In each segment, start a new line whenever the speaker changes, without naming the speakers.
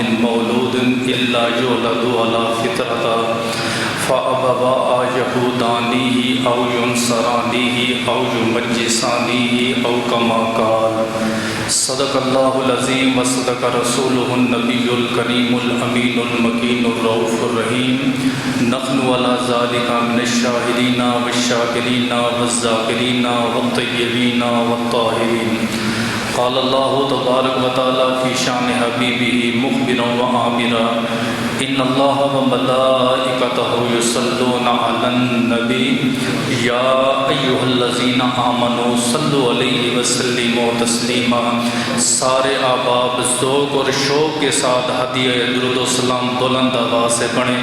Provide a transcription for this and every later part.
من مولود إلا يولد على فطرة فأبواه يهودانه أو ينصرانه أو يمجسانه أو كما قال صدق الله العظيم وصدق رسوله النبي الكريم الأمين المكين الرؤوف الرحيم نحن على ذلك من الشاهدين والشاكرين والذاكرين والطيبين والطاهرين قال الله تبارك وتعالى في شان حبيبه مخبرا وآمرا إن الله وملائكته يصلون على النبي يا أيها الذين آمنوا صلوا عليه وسلموا تسلیما۔ سارے احباب ذوق اور شوق کے ساتھ ہدیہ درود و سلام بلند آواز سے پڑھیں۔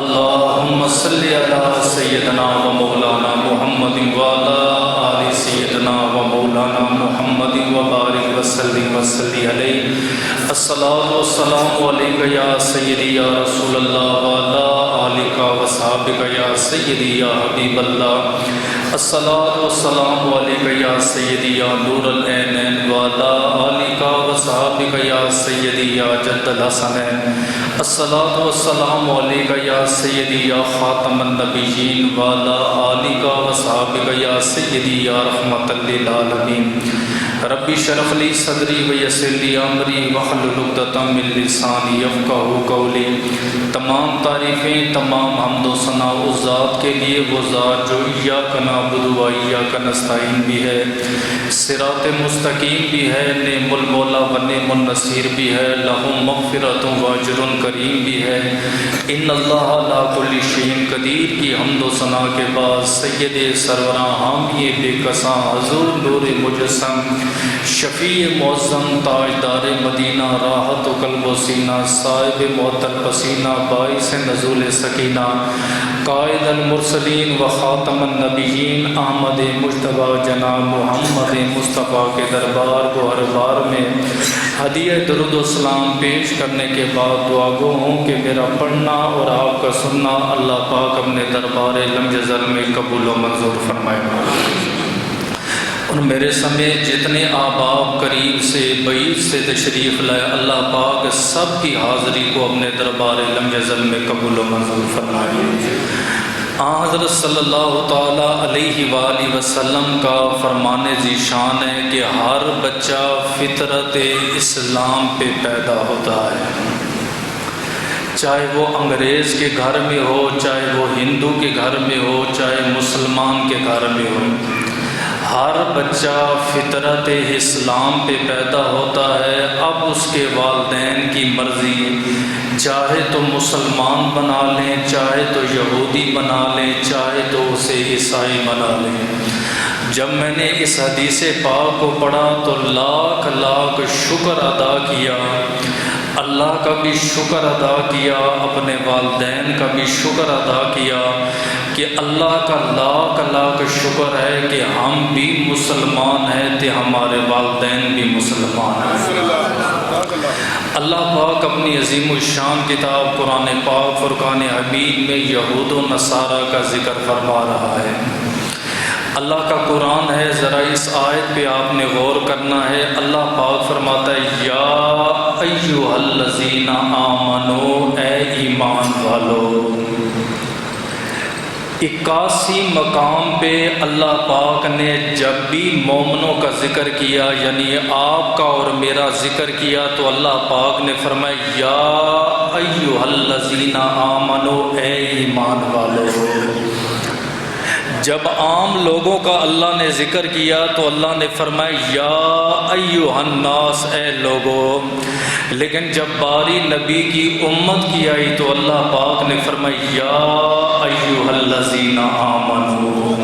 اللہم صلی علی سیدنا و مولانا محمد وعلی آل سیدنا و مولانا محمد وبارک وسلم وصلی علیہ۔ الصلاۃ والسلام علیک یا سیدی یا رسول اللہ وعلی آلک وصحبک یا سیدی یا حبیب اللہ۔ الصلاۃ والسلام علیک یا سیدی یا نور العینین وعلی آلک وصحبک یا سیدی یا جد الحسنین۔ الصلاۃ والسلام علیک یا سیدی یا خاتم النبیین وعلی آلک وصحبک یا سیدی یا رحمت للعالمین۔ ربی اشرح لی صدری ویسر لی امری واحلل عقدۃ من لسانی یفقہوا قولی۔ تمام تعریفیں، تمام حمد و ثنا اس ذات کے لیے، وہ ذات جو ایاک نعبد و ایاک نستعین بھی ہے، صراط مستقیم بھی ہے، نعم المولا و نعم النصیر بھی ہے، لہم مغفرۃ و اجر کریم بھی ہے۔ ان اللہ علی کل شیء قدیر کی حمد و ثنا کے بعد سید سروراں حامی بے کساں حضور نور مجسم شفیع معظم تاجدار مدینہ راحت و قلب و سینہ صاحب معطر پسینہ باعث نزول سکینہ قائد المرسلین و خاتم النبیین احمد مجتبیٰ جناب محمد مصطفیٰ کے دربار کو ہر بار میں ہدیہ درود و سلام پیش کرنے کے بعد دعا گو ہوں کہ میرا پڑھنا اور آپ کا سننا اللہ پاک اپنے دربار لم یزل میں قبول و منظور فرمائے۔ اور میرے سمیت جتنے احباب قریب سے بعید سے تشریف لائے اللہ پاک سب کی حاضری کو اپنے دربار لم یزل میں قبول و منظور فرمائے۔ حضرت صلی اللہ تعالیٰ علیہ وآلہ وسلم کا فرمان ذیشان ہے کہ ہر بچہ فطرت اسلام پہ پیدا ہوتا ہے، چاہے وہ انگریز کے گھر میں ہو، چاہے وہ ہندو کے گھر میں ہو، چاہے مسلمان کے گھر میں ہو، ہر بچہ فطرت اسلام پہ پیدا ہوتا ہے۔ اب اس کے والدین کی مرضی، چاہے تو مسلمان بنا لیں، چاہے تو یہودی بنا لیں، چاہے تو اسے عیسائی بنا لیں۔ جب میں نے اس حدیث پاک کو پڑھا تو لاکھ لاکھ شکر ادا کیا، اللہ کا بھی شکر ادا کیا، اپنے والدین کا بھی شکر ادا کیا کہ اللہ کا لاکھ لاکھ شکر ہے کہ ہم بھی مسلمان ہیں تو ہمارے والدین بھی مسلمان ہیں۔ اللہ پاک اپنی عظیم الشان کتاب قرآن پاک فرقان حمید میں یہود و نصارہ کا ذکر فرما رہا ہے۔ اللہ کا قرآن ہے، ذرا اس آیت پہ آپ نے غور کرنا ہے۔ اللہ پاک فرماتا ہے یا ایھا الذین آمنو، اے ایمان والو۔ 81 مقام پہ اللہ پاک نے جب بھی مومنوں کا ذکر کیا، یعنی آپ کا اور میرا ذکر کیا، تو اللہ پاک نے فرمایا یا ایھا الذین آمنو، اے ایمان والو۔ جب عام لوگوں کا اللہ نے ذکر کیا تو اللہ نے فرمایا یا ایھا الناس، اے لوگو۔ لیکن جب باری نبی کی امت کی آئی تو اللہ پاک نے فرمایا یا ایھا الذین آمنو،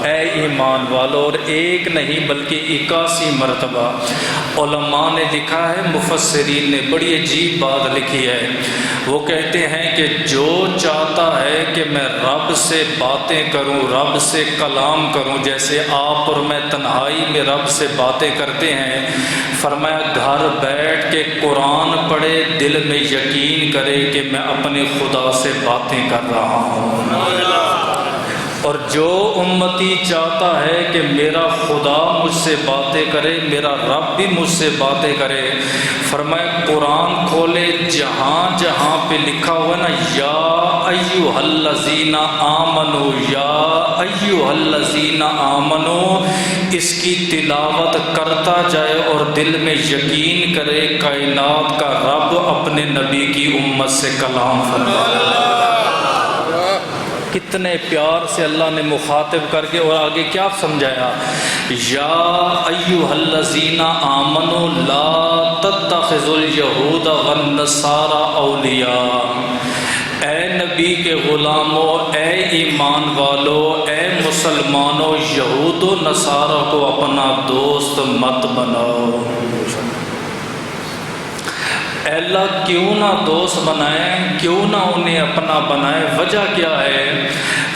اے ایمان والو۔ اور ایک نہیں بلکہ 81 مرتبہ علماء نے لکھا ہے، مفسرین نے بڑی عجیب بات لکھی ہے۔ وہ کہتے ہیں کہ جو چاہتا ہے کہ میں رب سے باتیں کروں، رب سے کلام کروں، جیسے آپ اور میں تنہائی میں رب سے باتیں کرتے ہیں، فرمایا گھر بیٹھ کے قرآن پڑھے، دل میں یقین کرے کہ میں اپنے خدا سے باتیں کر رہا ہوں۔ اور جو امتی چاہتا ہے کہ میرا خدا مجھ سے باتیں کرے، میرا رب بھی مجھ سے باتیں کرے، فرمایا قرآن کھولے، جہاں جہاں پہ لکھا ہوا نا یا ایھا الذین آمنو، یا ایھا الذین آمنو، اس کی تلاوت کرتا جائے اور دل میں یقین کرے کائنات کا رب اپنے نبی کی امت سے کلام فرمایا۔ کتنے پیار سے اللہ نے مخاطب کر کے، اور آگے کیا سمجھایا، یا ایھا الذین آمنوا لا تتخذوا الیہود والنصارى اولیاء، اے نبی کے غلاموں، اے ایمان والو، اے مسلمانوں، یہود و نصارہ کو اپنا دوست مت بناؤ۔ اے اللہ کیوں نہ دوست بنائیں، کیوں نہ انہیں اپنا بنائیں، وجہ کیا ہے؟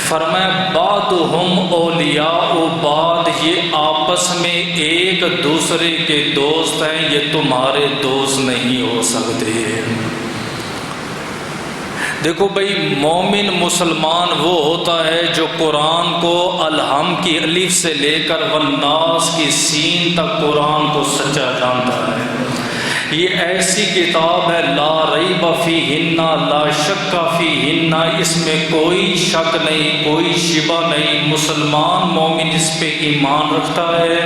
فرمایا بعضهم اولیاء بعض، یہ آپس میں ایک دوسرے کے دوست ہیں، یہ تمہارے دوست نہیں ہو سکتے۔ دیکھو بھائی، مومن مسلمان وہ ہوتا ہے جو قرآن کو الحم کی الف سے لے کر والناس کی سین تک قرآن کو سچا جانتا ہے۔ یہ ایسی کتاب ہے لا ریب فیہن، لا شک فیہن، اس میں کوئی شک نہیں، کوئی شبہ نہیں۔ مسلمان مومن اس پہ ایمان رکھتا ہے،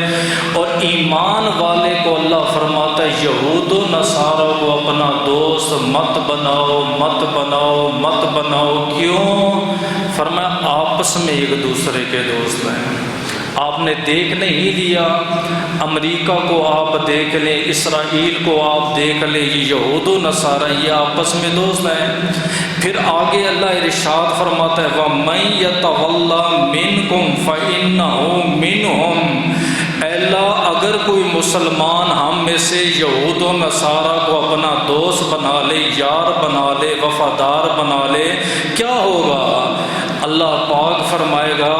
اور ایمان والے کو اللہ فرماتا ہے یہود و نصارہ کو اپنا دوست مت بناؤ، مت بناؤ، مت بناؤ۔ کیوں؟ فرمایا آپس میں ایک دوسرے کے دوست ہیں۔ آپ نے دیکھ نہیں لیا، امریکہ کو آپ دیکھ لیں، اسرائیل کو آپ دیکھ لیں، یہ یہود و نصارہ یہ آپس میں دوست ہیں۔ پھر آگے اللہ ارشاد فرماتا ہے وَمَن يَتَوَلَّ مِنكُمْ فَإِنَّهُ مِنْهُمْ، اے اللہ اگر کوئی مسلمان ہم میں سے یہود و نصارہ کو اپنا دوست بنا لے، یار بنا لے، وفادار بنا لے، کیا ہوگا؟ اللہ پاک فرمائے گا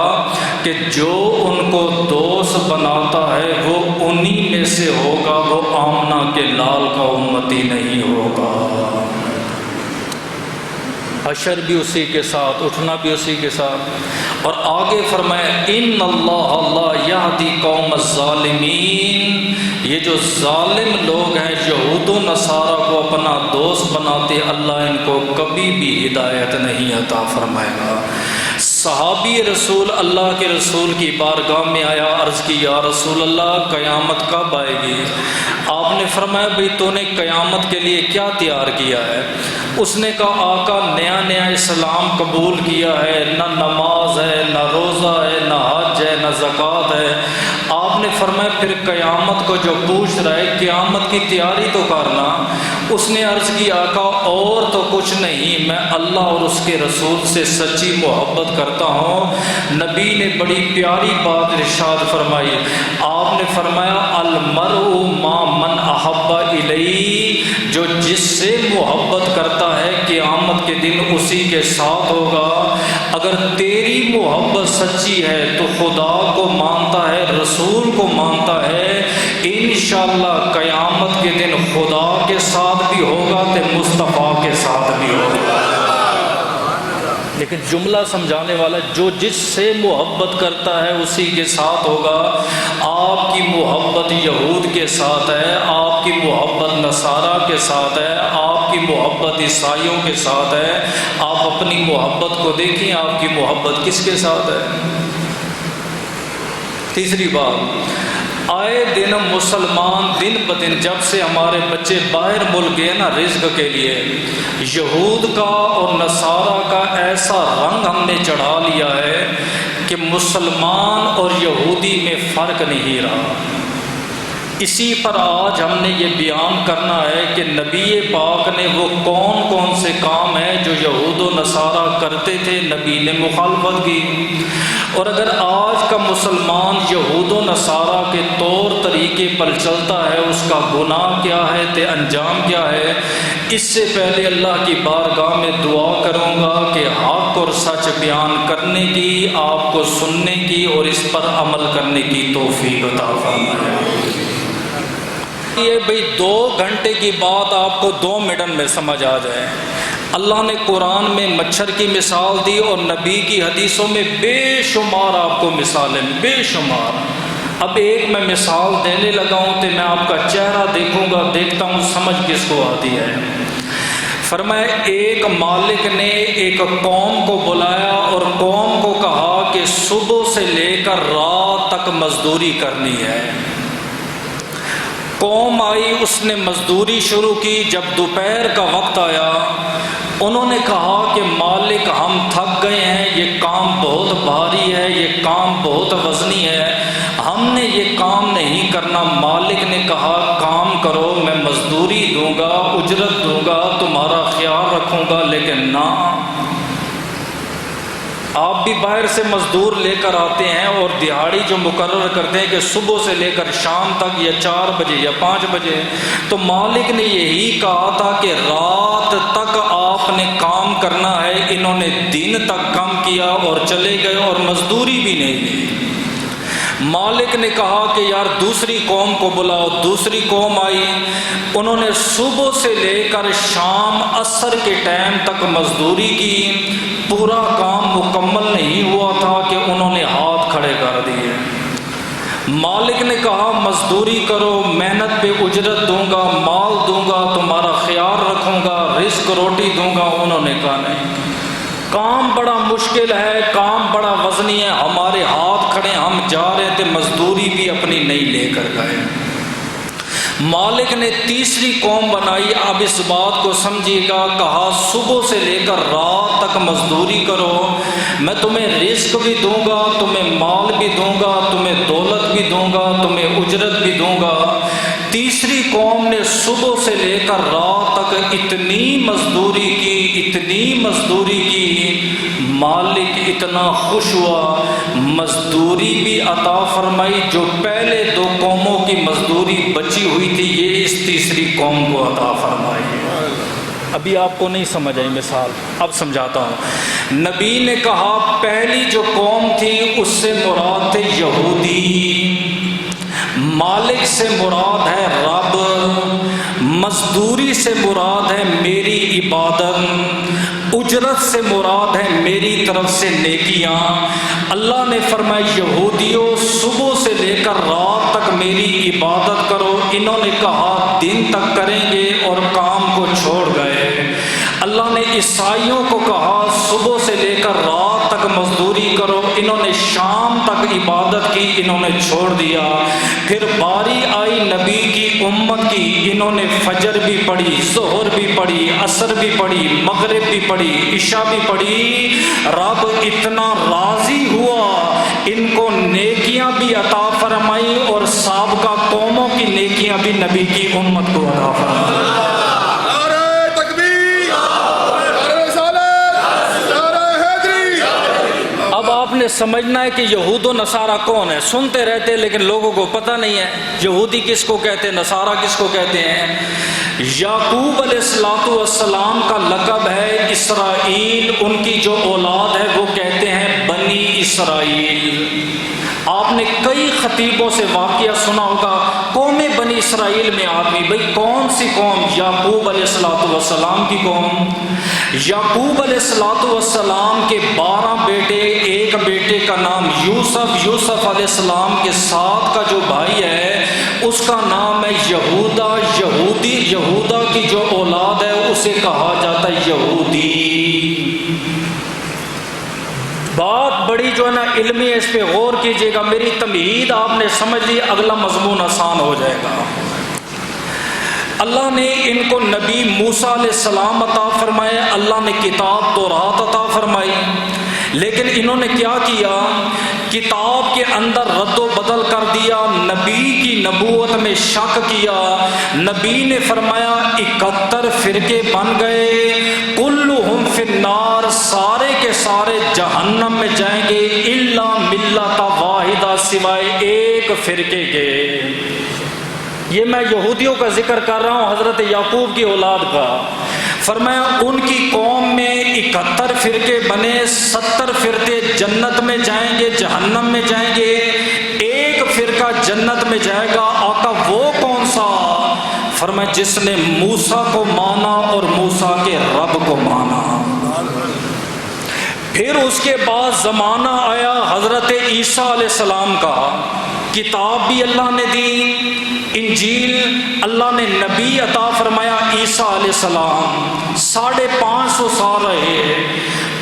کہ جو ان کو دوست بناتا ہے وہ انہی میں سے ہوگا، وہ آمنہ کے لال کا امتی نہیں ہوگا۔ حشر بھی اسی کے ساتھ، اٹھنا بھی اسی کے ساتھ۔ اور آگے فرمایا ان اللہ لا یہدی قوم الظالمین، یہ جو ظالم لوگ ہیں یہود و نصارہ کو اپنا دوست بناتے، اللہ ان کو کبھی بھی ہدایت نہیں عطا فرمائے گا۔ صحابی رسول اللہ کے رسول کی بارگاہ میں آیا، عرض کی یا رسول اللہ قیامت کب آئے گی؟ آپ نے فرمایا بھئی تو نے قیامت کے لیے کیا تیار کیا ہے؟ اس نے کہا آقا نیا نیا اسلام قبول کیا ہے، نہ نماز ہے، نہ روزہ ہے، نہ حج ہے، نہ زکوٰۃ ہے۔ آپ نے فرمایا پھر قیامت کو جو پوچھ رہا ہے، قیامت کی تیاری تو کرنا۔ اس نے عرض کی آقا اور تو کچھ نہیں، میں اللہ اور اس کے رسول سے سچی محبت کرتا ہوں۔ نبی نے بڑی پیاری بات ارشاد فرمائی، آپ نے فرمایا المرء ما من احب الیہ، جو جس سے محبت کرتا ہے قیامت کے دن اسی کے ساتھ ہوگا۔ اگر تیری محبت سچی ہے تو خدا کو مانتا ہے، رسول کو مانتا ہے، انشاءاللہ قیامت کے دن خدا کے ساتھ بھی ہوگا تے مصطفیٰ کے ساتھ بھی ہوگا۔ لیکن جملہ سمجھانے والا جو جس سے محبت کرتا ہے اسی کے ساتھ ہوگا۔ آپ کی محبت یہود کے ساتھ ہے، آپ کی محبت نصارہ کے ساتھ ہے، آپ کی محبت عیسائیوں کے ساتھ ہے۔ آپ اپنی محبت کو دیکھیں، آپ کی محبت کس کے ساتھ ہے؟ تیسری بات، آئے دن مسلمان دن بدن جب سے ہمارے بچے باہر ملک گئے نا رزق کے لیے، یہود کا اور نصارہ کا ایسا رنگ ہم نے چڑھا لیا ہے کہ مسلمان اور یہودی میں فرق نہیں رہا۔ اسی پر آج ہم نے یہ بیان کرنا ہے کہ نبی پاک نے وہ کون کون سے کام ہیں جو یہود و نصارہ کرتے تھے، نبی نے مخالفت کی۔ اور اگر آج کا مسلمان یہود و نصارہ کے طور طریقے پر چلتا ہے، اس کا گناہ کیا ہے تے انجام کیا ہے؟ اس سے پہلے اللہ کی بارگاہ میں دعا کروں گا کہ حق اور سچ بیان کرنے کی، آپ کو سننے کی اور اس پر عمل کرنے کی توفیق عطا فرمائے۔ یہ بھئی 2 گھنٹے کی بات آپ کو 2 منٹ میں سمجھ آ جائے۔ اللہ نے قرآن میں مچھر کی مثال دی اور نبی کی حدیثوں میں بے شمار آپ کو مثالیں، بے شمار۔ اب ایک میں مثال دینے لگا ہوں تو میں آپ کا چہرہ دیکھوں گا، دیکھتا ہوں سمجھ کس کو آتی ہے۔ فرمایا ایک مالک نے ایک قوم کو بلایا اور قوم کو کہا کہ صبح سے لے کر رات تک مزدوری کرنی ہے۔ قوم آئی، اس نے مزدوری شروع کی۔ جب دوپہر کا وقت آیا انہوں نے کہا کہ مالک ہم تھک گئے ہیں، یہ کام بہت بھاری ہے، یہ کام بہت وزنی ہے، ہم نے یہ کام نہیں کرنا۔ مالک نے کہا کام کرو، میں مزدوری دوں گا، اجرت دوں گا، تمہارا خیال رکھوں گا، لیکن نہ، آپ بھی باہر سے مزدور لے کر آتے ہیں اور دہاڑی جو مقرر کرتے ہیں کہ صبح سے لے کر شام تک یا 4 بجے یا 5 بجے، تو مالک نے یہی کہا تھا کہ رات تک آپ نے کام کرنا ہے۔ انہوں نے دن تک کام کیا اور چلے گئے اور مزدوری بھی نہیں لی۔ مالک نے کہا کہ یار دوسری قوم کو بلاؤ۔ دوسری قوم آئی، انہوں نے صبح سے لے کر شام عصر کے ٹائم تک مزدوری کی، پورا کام مکمل نہیں ہوا تھا کہ انہوں نے ہاتھ کھڑے کر دیے۔ مالک نے کہا مزدوری کرو، محنت پہ اجرت دوں گا، مال دوں گا، تمہارا خیال رکھوں گا، رزق روٹی دوں گا۔ انہوں نے کہا نہیں، کام بڑا مشکل ہے، کام بڑا وزنی ہے، ہمارے ہاتھ کھڑے، ہم جا رہے تھے، مزدوری بھی اپنی نہیں لے کر گئے۔ مالک نے تیسری قوم بنائی، اب اس بات کو سمجھیے گا، کہا صبح سے لے کر رات تک مزدوری کرو، میں تمہیں رزق بھی دوں گا، تمہیں مال بھی دوں گا، تمہیں دولت بھی دوں گا، تمہیں اجرت بھی دوں گا۔ تیسری قوم نے صبح سے لے کر رات تک اتنی مزدوری کی، اتنی مزدوری کی، مالک اتنا خوش ہوا، مزدوری بھی عطا فرمائی۔ جو پہلے 2 قوموں کی مزدوری بچی ہوئی تھی، یہ اس تیسری قوم کو عطا فرمائی۔ ابھی آپ کو نہیں سمجھ آئی مثال، اب سمجھاتا ہوں۔ نبی نے کہا پہلی جو قوم تھی اس سے مراد تھے یہودی، مالک سے مراد ہے رب، مزدوری سے مراد ہے میری عبادت، اجرت سے مراد ہے میری طرف سے نیکیاں۔ اللہ نے فرمایا یہودیوں صبح سے لے کر رات تک میری عبادت کرو، انہوں نے کہا دن تک کریں گے اور کام کو چھوڑ گئے۔ اللہ نے عیسائیوں کو کہا صبح سے لے کر رات تک مزدوری کرو، انہوں نے شام تک عبادت کی، انہوں نے چھوڑ دیا۔ پھر باری آئی نبی کی امت کی، انہوں نے فجر بھی پڑھی، ظہر بھی پڑھی، عصر بھی پڑھی، مغرب بھی پڑھی، عشاء بھی پڑھی۔ رب اتنا راضی ہوا، ان کو نیکیاں بھی عطا فرمائی اور سابقہ قوموں کی نیکیاں بھی نبی کی امت کو عطا فرمائی۔ آپ نے سمجھنا ہے کہ یہود و نصارہ کون ہے، سنتے رہتے لیکن لوگوں کو پتہ نہیں ہے یہودی کس کو کہتے ہیں، نصارہ کس کو کہتے ہیں۔ یعقوب علیہ السلام کا لقب ہے اسرائیل، ان کی جو اولاد ہے وہ کہتے ہیں بنی اسرائیل۔ آپ نے کئی خطیبوں سے واقعہ سنا ہوگا، قوم بنی اسرائیل میں آدمی، بھئی کون سی قوم؟ یعقوب علیہ السلام کی قوم۔ یعقوب علیہ السلام کے 12 بیٹے، ایک بیٹے کا نام یوسف، یوسف علیہ السلام کے ساتھ کا جو بھائی ہے اس کا نام ہے یہودا، یہودی، یہودا کی جو اولاد ہے اسے کہا جاتا ہے یہودی۔ بات بڑی جو ہے نا علمی ہے، اس پہ غور کیجئے گا، میری تمہید آپ نے سمجھ لی، اگلا مضمون آسان ہو جائے گا۔ اللہ نے ان کو نبی موسیٰ علیہ السلام عطا فرمائے، اللہ نے کتاب تورات عطا فرمائی، لیکن انہوں نے کیا کیا؟ کتاب کے اندر رد و بدل کر دیا، نبی کی نبوت میں شک کیا۔ نبی نے فرمایا 71 فرقے بن گئے، کلہم فی النار، سارے کے سارے جہنم میں جائیں گے، الا ملت واحدہ، سوائے ایک فرقے کے۔ یہ میں یہودیوں کا ذکر کر رہا ہوں، حضرت یعقوب کی اولاد کا۔ فرمایا ان کی قوم میں 71 فرقے بنے، 70 فرقے جنت میں جائیں گے، جہنم میں جائیں گے، ایک فرقہ جنت میں جائے گا۔ آقا وہ کون سا؟ فرمایا جس نے موسیٰ کو مانا اور موسیٰ کے رب کو مانا۔ پھر اس کے بعد زمانہ آیا حضرت عیسیٰ علیہ السلام کا، کتاب بھی اللہ نے دی، انجیل اللہ نے نبی عطا فرمایا عیسیٰ علیہ السلام، 550 سال رہے،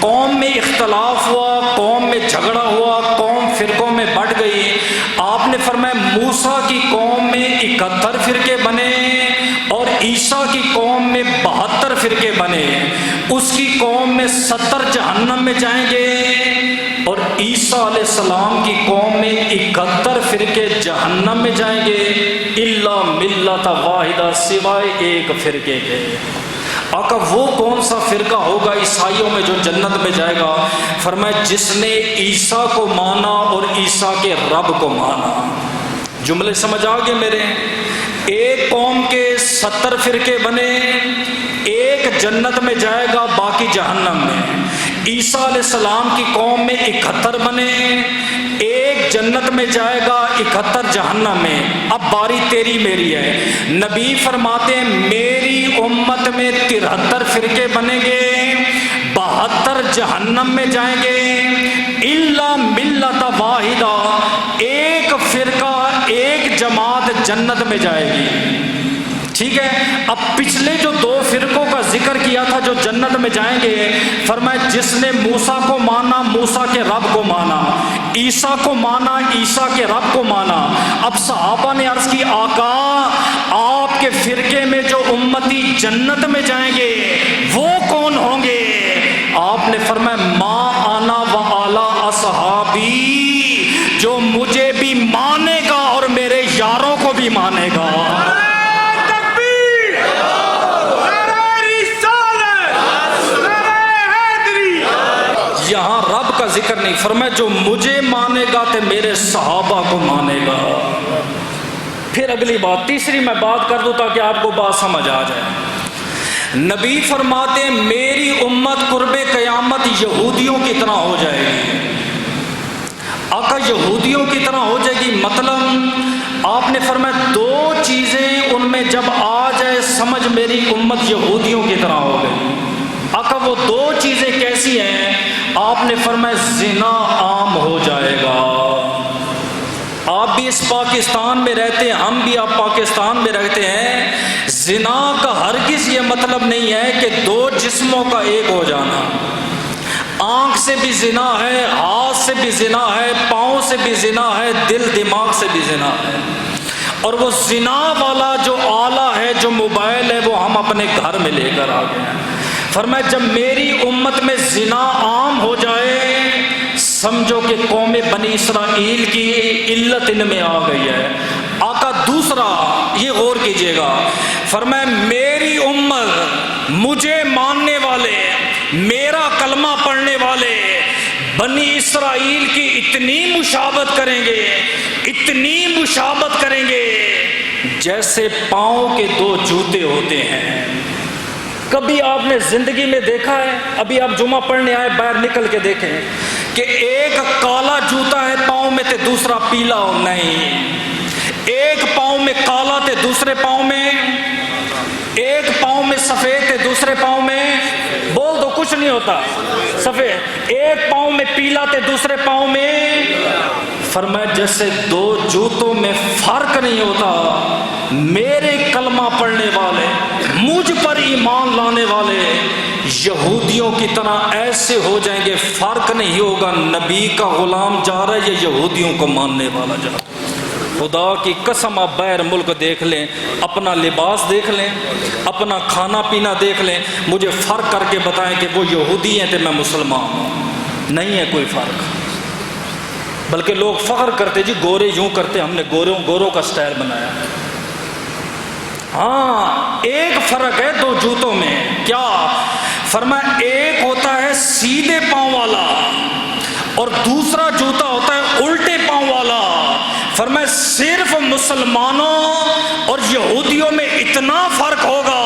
قوم میں اختلاف ہوا، قوم میں جھگڑا ہوا، قوم فرقوں میں بٹ گئی۔ آپ نے فرمایا موسیٰ کی قوم میں 71 فرقے بنے اور عیسیٰ کی قوم میں 72 فرقے بنے، اس کی قوم میں 70 جہنم میں جائیں گے اور عیسیٰ علیہ السلام کی قوم میں 71 فرقے جہنم میں جائیں گے، الا ملت واحدہ، سوائے ایک فرقے کے۔ آقا وہ کون سا فرقہ ہوگا عیسائیوں میں جو جنت میں جائے گا؟ فرمایا جس نے عیسیٰ کو مانا اور عیسیٰ کے رب کو مانا۔ جملے سمجھ آ گئے میرے؟ ایک قوم کے 70 فرقے بنے، ایک جنت میں جائے گا، باقی جہنم میں۔ عیسیٰ علیہ السلام کی قوم میں 71 بنے، ایک جنت میں جائے گا، 71 جہنم میں۔ اب باری تیری میری ہے۔ نبی فرماتے ہیں میری امت میں 73 فرقے بنیں گے، 72 جہنم میں جائیں گے، الا ملت واحدہ، ایک فرقہ، ایک جماعت جنت میں جائے گی۔ ٹھیک ہے، اب پچھلے جو 2 فرقوں کا ذکر کیا تھا جو جنت میں جائیں گے، فرمایا جس نے موسیٰ کو مانا، موسیٰ کے رب کو مانا، عیسیٰ کو مانا، عیسیٰ کے رب کو مانا۔ اب صحابہ نے عرض کی آقا آپ کے فرقے میں جو امتی جنت میں جائیں گے وہ کون ہوں گے؟ آپ نے فرمایا ما انا و اعلی اصحابی، جو مجھے بھی مانے گا اور میرے یاروں کو بھی مانے گا۔ یہاں رب کا ذکر نہیں، فرمایا جو مجھے مانے گا تو میرے صحابہ کو مانے گا۔ پھر اگلی بات، تیسری میں بات کر دوں تاکہ آپ کو بات سمجھ آ جائے۔ نبی فرماتے ہیں میری امت قرب قیامت یہودیوں کی طرح ہو جائے گی۔ آقا یہودیوں کی طرح ہو جائے گی مطلب آپ نے فرمایا 2 چیزیں ان میں جب آ جائے سمجھ میری امت یہودیوں کی طرح ہو گئی۔ آقا وہ 2 چیزیں کیسی ہیں؟ آپ نے فرمایا زنا عام ہو جائے گا۔ آپ بھی اس پاکستان میں رہتے ہیں، ہم بھی آپ پاکستان میں رہتے ہیں۔ زنا کا ہرگز یہ مطلب نہیں ہے کہ 2 جسموں کا ایک ہو جانا۔ آنکھ سے بھی زنا ہے، ہاتھ سے بھی زنا ہے، پاؤں سے بھی زنا ہے، دل دماغ سے بھی زنا ہے۔ اور وہ زنا والا جو آلہ ہے، جو موبائل ہے، وہ ہم اپنے گھر میں لے کر آ گئے ہیں۔ فرمایا جب میری امت میں زنا عام ہو جائے سمجھو کہ قوم بنی اسرائیل کی علت ان میں آ گئی ہے۔ آقا دوسرا یہ غور کیجئے گا، فرمایا میری امت، مجھے ماننے والے، میرا کلمہ پڑھنے والے بنی اسرائیل کی اتنی مشابہت کریں گے، اتنی مشابہت کریں گے جیسے پاؤں کے 2 جوتے ہوتے ہیں۔ کبھی آپ نے زندگی میں دیکھا ہے؟ ابھی آپ جمعہ پڑھنے آئے، باہر نکل کے دیکھیں کہ ایک کالا جوتا ہے پاؤں میں تے دوسرا پیلا ہو، نہیں، ایک پاؤں میں کالا تے دوسرے پاؤں میں، ایک پاؤں میں سفید تے دوسرے پاؤں میں، بول دو کچھ نہیں ہوتا سفید، ایک پاؤں میں پیلا تے دوسرے پاؤں میں۔ فرمایا جیسے 2 جوتوں میں فرق نہیں ہوتا، میرے کلمہ پڑھنے والے، مجھ پر ایمان لانے والے یہودیوں کی طرح ایسے ہو جائیں گے، فرق نہیں ہوگا نبی کا غلام جا رہا ہے یا یہودیوں کو ماننے والا جا رہا ہے۔ خدا کی قسم آپ باہر ملک دیکھ لیں، اپنا لباس دیکھ لیں، اپنا کھانا پینا دیکھ لیں، مجھے فرق کر کے بتائیں کہ وہ یہودی ہیں تو میں مسلمان ہوں۔ نہیں ہے کوئی فرق، بلکہ لوگ فخر کرتے جی گورے یوں کرتے، ہم نے گوروں کا سٹائل بنایا۔ ہاں ایک فرق ہے 2 جوتوں میں، کیا؟ فرمایا ایک ہوتا ہے سیدھے پاؤں والا اور دوسرا جوتا ہوتا ہے الٹے پاؤں والا۔ فرمایا صرف مسلمانوں اور یہودیوں میں اتنا فرق ہوگا،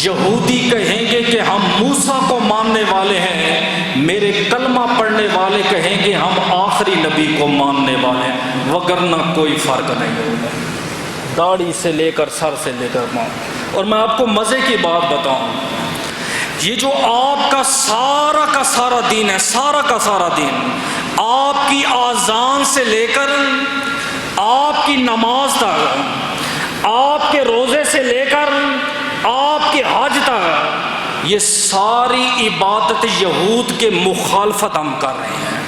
یہودی کہیں گے کہ ہم موسیٰ کو ماننے والے ہیں، میرے کلمہ پڑھنے والے کہیں گے ہم آخری نبی کو ماننے والے ہیں، وگرنہ کوئی فرق نہیں ہوگا۔ داڑھی سے لے کر سر سے لے کر پاؤں. اور میں آپ کو مزے کی بات بتاؤں، یہ جو آپ کا سارا دین ہے، سارا کا سارا دین، آپ کی آذان سے لے کر آپ کی نماز تک، آپ کے روزے سے لے کر آپ کے حج تک، یہ ساری عبادت یہود کے مخالفت ہم کر رہے ہیں.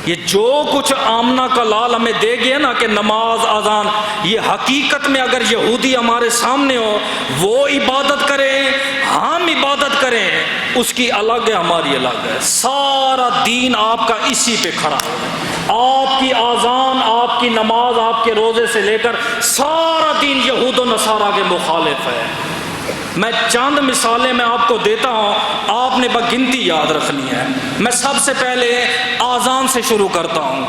یہ جو کچھ آمنہ کا لال ہمیں دے گیا نا کہ نماز اذان، یہ حقیقت میں اگر یہودی ہمارے سامنے ہو، وہ عبادت کرے، ہم عبادت کریں، اس کی الگ ہے، ہماری الگ ہے. سارا دین آپ کا اسی پہ کھڑا ہے. آپ کی اذان، آپ کی نماز، آپ کے روزے سے لے کر سارا دین یہود و نصارہ کے مخالف ہے. میں چند مثالیں میں آپ کو دیتا ہوں، آپ نے بگنتی یاد رکھنی ہے. میں سب سے پہلے آذان سے شروع کرتا ہوں.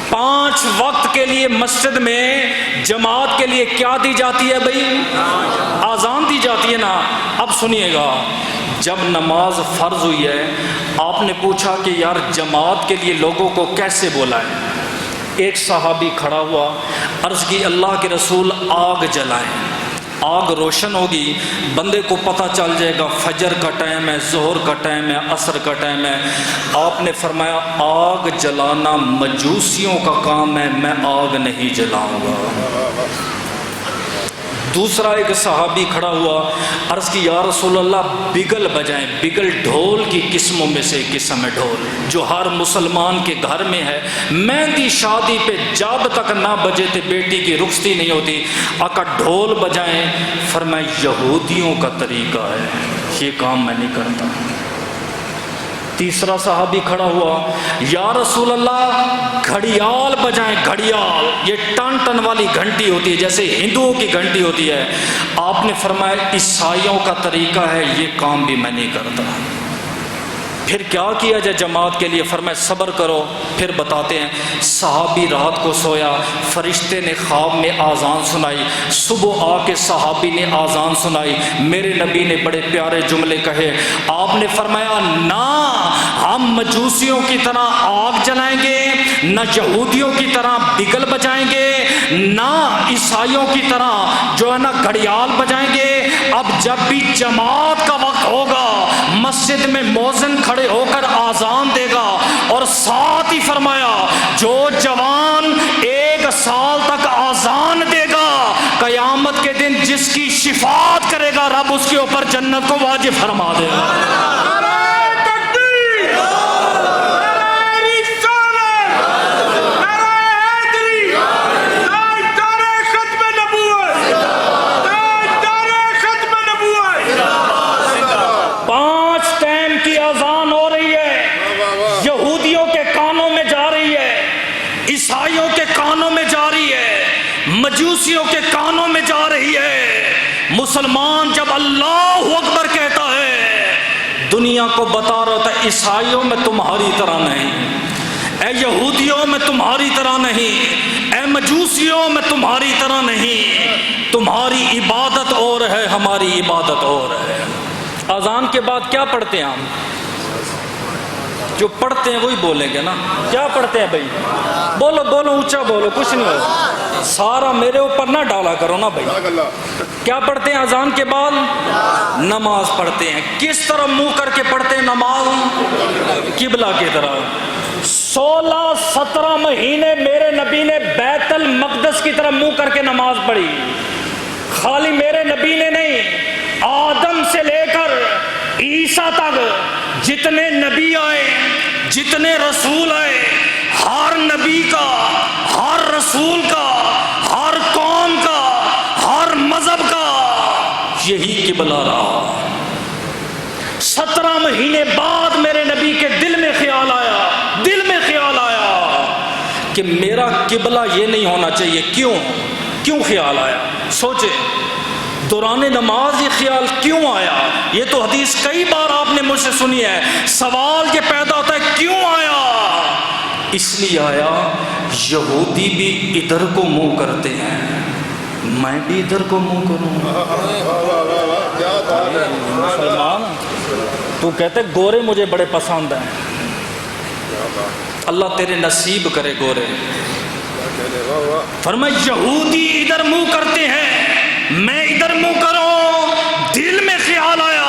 5 وقت کے لیے مسجد میں جماعت کے لیے کیا دی جاتی ہے بھائی؟ آذان دی جاتی ہے نا. اب سنیے گا، جب نماز فرض ہوئی ہے، آپ نے پوچھا کہ یار جماعت کے لیے لوگوں کو کیسے بلائیں؟ ایک صحابی کھڑا ہوا، عرض کی اللہ کے رسول آگ جلائیں. آگ روشن ہوگی، بندے کو پتہ چل جائے گا فجر کا ٹائم ہے، ظہر کا ٹائم ہے، عصر کا ٹائم ہے. آپ نے فرمایا آگ جلانا مجوسیوں کا کام ہے، میں آگ نہیں جلاؤں گا. دوسرا ایک صحابی کھڑا ہوا، عرض کی یا رسول اللہ بگل بجائیں. بگل ڈھول کی قسموں میں سے ایک قسم ہے ڈھول، جو ہر مسلمان کے گھر میں ہے. مہندی شادی پہ جب تک نہ بجے تھے بیٹی کی رخصتی نہیں ہوتی. آقا ڈھول بجائیں. فرمایا یہودیوں کا طریقہ ہے، یہ کام میں نہیں کرتا. تیسرا صحابی کھڑا ہوا، یا رسول اللہ گھڑیال بجائیں. گھڑیال یہ ٹن ٹن والی گھنٹی ہوتی ہے، جیسے ہندوؤں کی گھنٹی ہوتی ہے. آپ نے فرمایا عیسائیوں کا طریقہ ہے، یہ کام بھی میں نہیں کرتا. پھر کیا کیا جائے جماعت کے لیے؟ فرمایا صبر کرو، پھر بتاتے ہیں. صحابی رات کو سویا، فرشتے نے خواب میں آذان سنائی. صبح آ کے صحابی نے آذان سنائی. میرے نبی نے بڑے پیارے جملے کہے. آپ نے فرمایا نہ ہم مجوسیوں کی طرح آگ جلائیں گے، نہ یہودیوں کی طرح بگل بجائیں گے، نہ عیسائیوں کی طرح جو ہے نا گھڑیال بجائیں گے. اب جب بھی جماعت کا وقت ہوگا، مسجد میں مؤذن کھڑے ہو کر آذان دے گا. اور ساتھ ہی فرمایا جو جوان 1 سال تک آذان دے گا، قیامت کے دن جس کی شفاعت کرے گا رب اس کے اوپر جنت کو واجب فرما دے گا. مجوسیوں کے کانوں میں جا رہی ہے. مسلمان جب اللہ اکبر کہتا ہے، دنیا کو بتا رہا تھا عیسائیوں میں تمہاری طرح نہیں، اے یہودیوں میں تمہاری طرح نہیں، اے مجوسیوں میں تمہاری طرح نہیں. تمہاری عبادت اور ہے، ہماری عبادت اور ہے. اذان کے بعد کیا پڑھتے ہیں ہم؟ جو پڑھتے ہیں وہی بولیں گے نا. کیا پڑھتے ہیں بھائی؟ بولو بولو، اونچا بولو، کچھ نہیں ہو. سارا میرے اوپر نہ ڈالا کرو نا بھائی. کیا پڑھتے ہیں اذان کے بعد؟ نماز پڑھتے ہیں. کس طرح منہ کر کے پڑھتے ہیں نماز؟ قبلہ کی طرح. 16-17 مہینے میرے نبی نے بیت المقدس کی طرف منہ کر کے نماز پڑھی. خالی میرے نبی نے نہیں، آدم سے لے کر عیسیٰ تک جتنے نبی آئے، جتنے رسول آئے، ہر نبی کا، ہر رسول کا، ہر قوم کا، ہر مذہب کا یہی قبلہ رہا. 17 مہینے بعد میرے نبی کے دل میں خیال آیا کہ میرا قبلہ یہ نہیں ہونا چاہیے. کیوں خیال آیا؟ سوچے دوران نماز یہ خیال کیوں آیا؟ یہ تو حدیث کئی بار آپ نے مجھ سے سنی ہے. سوال یہ پیدا ہوتا ہے کیوں آیا؟ اس لیے آیا یہودی بھی ادھر کو منہ کرتے ہیں، میں بھی ادھر کو منہ کروں. مسلمان تو کہتے گورے مجھے بڑے پسند ہیں. اللہ تیرے نصیب کرے گورے. فرمایا یہودی ادھر منہ کرتے ہیں، میں ادھر منہ کروں، دل میں خیال آیا۔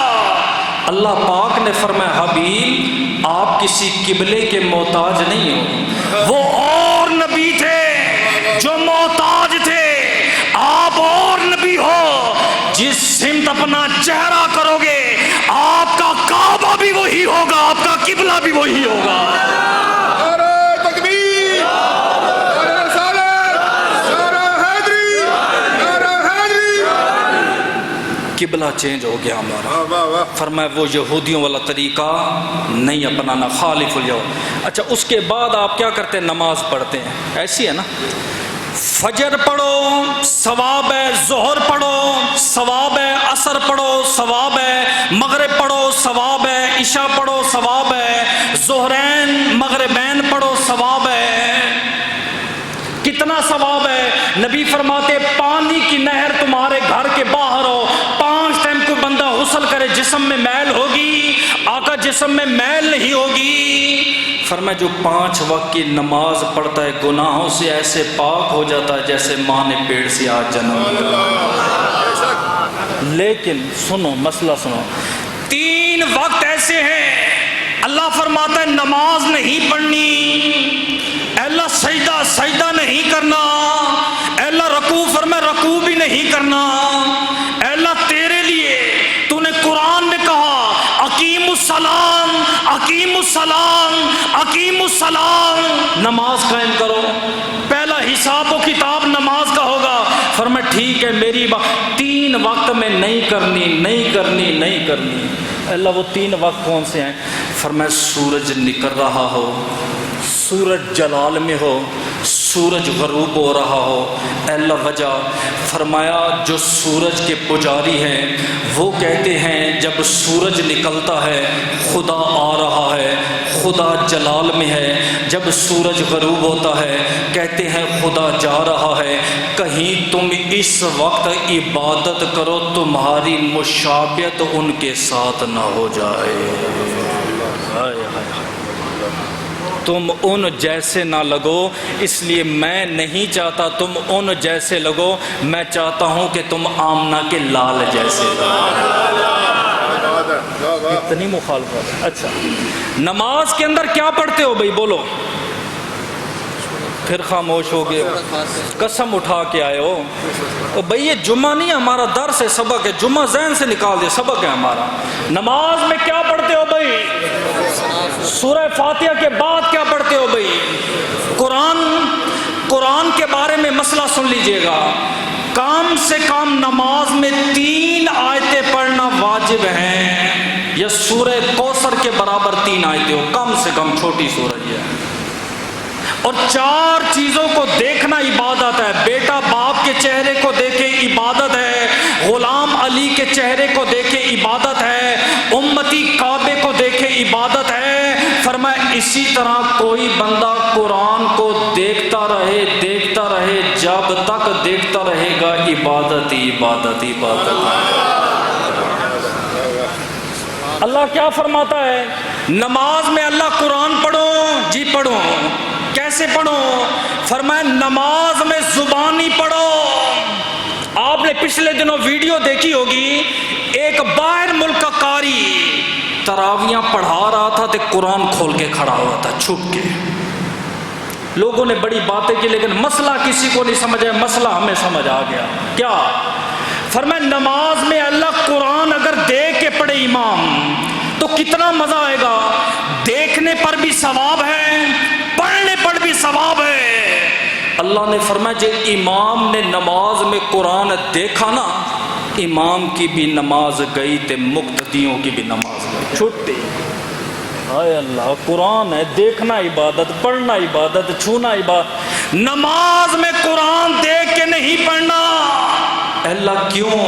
اللہ پاک نے فرمایا حبیب آپ کسی قبلے کے محتاج نہیں ہو، وہ اور نبی تھے جو محتاج تھے، آپ اور نبی ہو، جس سمت اپنا چہرہ کرو گے آپ کا کعبہ بھی وہی ہوگا، آپ کا قبلہ بھی وہی ہوگا۔ قبلہ چینج ہو گیا ہمارا۔ فرمایا وہ یہودیوں والا طریقہ نہیں اپنانا، خالف الیہود۔ اچھا اس کے بعد آپ کیا کرتے ہیں؟ نماز پڑھتے ہیں، ایسی ہے نا، فجر پڑھو ثواب ہے، ظہر پڑھو ثواب ہے، عصر پڑھو ثواب ہے، مغرب پڑھو ثواب ہے، عشاء پڑھو ثواب ہے، ظہرین مغربین پڑھو ثواب ہے۔ کتنا ثواب ہے؟ نبی فرماتے پانی کی نہر تمہارے گھر کے باہر ہو، 5 ٹائم کو بندہ غسل کرے جسم میں میل ہوگی، آقا جسم میں میل نہیں ہوگی۔ فرمایا جو 5 وقت کی نماز پڑھتا ہے گناہوں سے ایسے پاک ہو جاتا ہے جیسے ماں نے پیٹ سے آج جنم لیا۔ لیکن سنو مسئلہ سنو، 3 وقت ایسے ہیں اللہ فرماتا ہے نماز نہیں پڑھنی، اے اللہ سجدہ نہیں کرنا، اے اللہ رکوع فرمایا رکوع بھی نہیں کرنا، اے اللہ تیرے لیے تو نے قرآن میں کہا اقیم السلام اقیم السلام اقیم السلام، نماز قائم کرو، پہلا حساب و کتاب نماز کا ہوگا۔ فرمایا ٹھیک ہے میری بات 3 وقت میں نہیں کرنی۔ اللہ وہ 3 وقت کون سے ہیں؟ فرمایا سورج نکل رہا ہو، سورج جلال میں ہو، سورج غروب ہو رہا ہو، اے اللہ وجہ۔ فرمایا جو سورج کے پجاری ہیں وہ کہتے ہیں جب سورج نکلتا ہے خدا آ رہا ہے، خدا جلال میں ہے، جب سورج غروب ہوتا ہے کہتے ہیں خدا جا رہا ہے۔ کہیں تم اس وقت عبادت کرو تمہاری مشابہت ان کے ساتھ نہ ہو جائے، تم ان جیسے نہ لگو، اس لیے میں نہیں چاہتا تم ان جیسے لگو، میں چاہتا ہوں کہ تم آمنہ کے لال جیسے لگو۔ اتنی مخالفت۔ اچھا نماز کے اندر کیا پڑھتے ہو بھائی بولو؟ پھر خاموش ہو گئے، قسم اٹھا کے آئے ہو بھائی یہ جمعہ نہیں ہمارا درس ہے، سبق ہے، جمعہ ذہن سے نکال دے، سبق ہے ہمارا۔ نماز میں کیا پڑھتے ہو بھائی؟ سورہ فاتحہ کے بعد کیا پڑھتے ہو بھائی؟ قرآن کے بارے میں مسئلہ سن لیجئے گا، کم سے کم نماز میں 3 آیتیں پڑھنا واجب ہیں، یا سورہ کوثر کے برابر 3 آیتیں ہو کم سے کم، چھوٹی سورہ ہے، اور 4 چیزوں کو دیکھنا عبادت ہے۔ بیٹا باپ کے چہرے کو دیکھے عبادت ہے، غلام علی کے چہرے کو دیکھے عبادت ہے، امتی کعبے کو دیکھے عبادت ہے۔ فرمایا اسی طرح کوئی بندہ قرآن کو دیکھتا رہے جب تک دیکھتا رہے گا عبادت ہی عبادت ہی عبادت۔ اللہ کیا فرماتا ہے؟ نماز میں اللہ قرآن پڑھو، جی پڑھو، کیسے پڑھو؟ فرمایا نماز میں زبانی پڑھو۔ آپ نے پچھلے دنوں ویڈیو دیکھی ہوگی، ایک باہر ملک کا قاری تراویاں پڑھا رہا تھا تو قرآن کھول کے کھڑا ہوا تھا چھپ کے۔ لوگوں نے بڑی باتیں کی لیکن مسئلہ کسی کو نہیں سمجھ آیا، مسئلہ ہمیں سمجھ آ گیا۔ کیا فرمایا نماز میں اللہ قرآن اگر دیکھ کے پڑھے امام تو کتنا مزہ آئے گا، دیکھنے پر بھی ثواب ہے، پڑھنے پر بھی ثواب ہے۔ اللہ نے فرمایا جب امام نے نماز میں قرآن دیکھا نا، امام کی بھی نماز گئی تے مقتدیوں کی بھی نماز گئی، چھٹی۔ ہائے اللہ، قرآن ہے، دیکھنا عبادت، پڑھنا عبادت، چھونا عبادت۔ نماز میں قرآن دیکھ کے نہیں پڑھنا۔ اللہ کیوں؟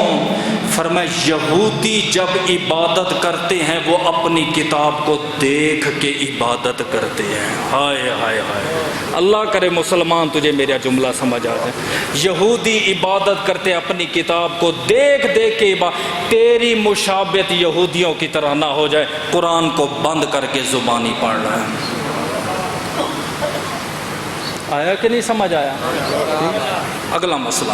فرمایا یہودی جب عبادت کرتے ہیں وہ اپنی کتاب کو دیکھ کے عبادت کرتے ہیں۔ ہائے ہائے ہائے، اللہ کرے مسلمان تجھے میرا جملہ سمجھ آ جائے۔ یہودی عبادت کرتے اپنی کتاب کو دیکھ دیکھ کے عبادت، تیری مشابہت یہودیوں کی طرح نہ ہو جائے، قرآن کو بند کر کے زبانی پڑھ رہا ہے۔ آیا کہ نہیں سمجھ آیا؟ اگلا مسئلہ،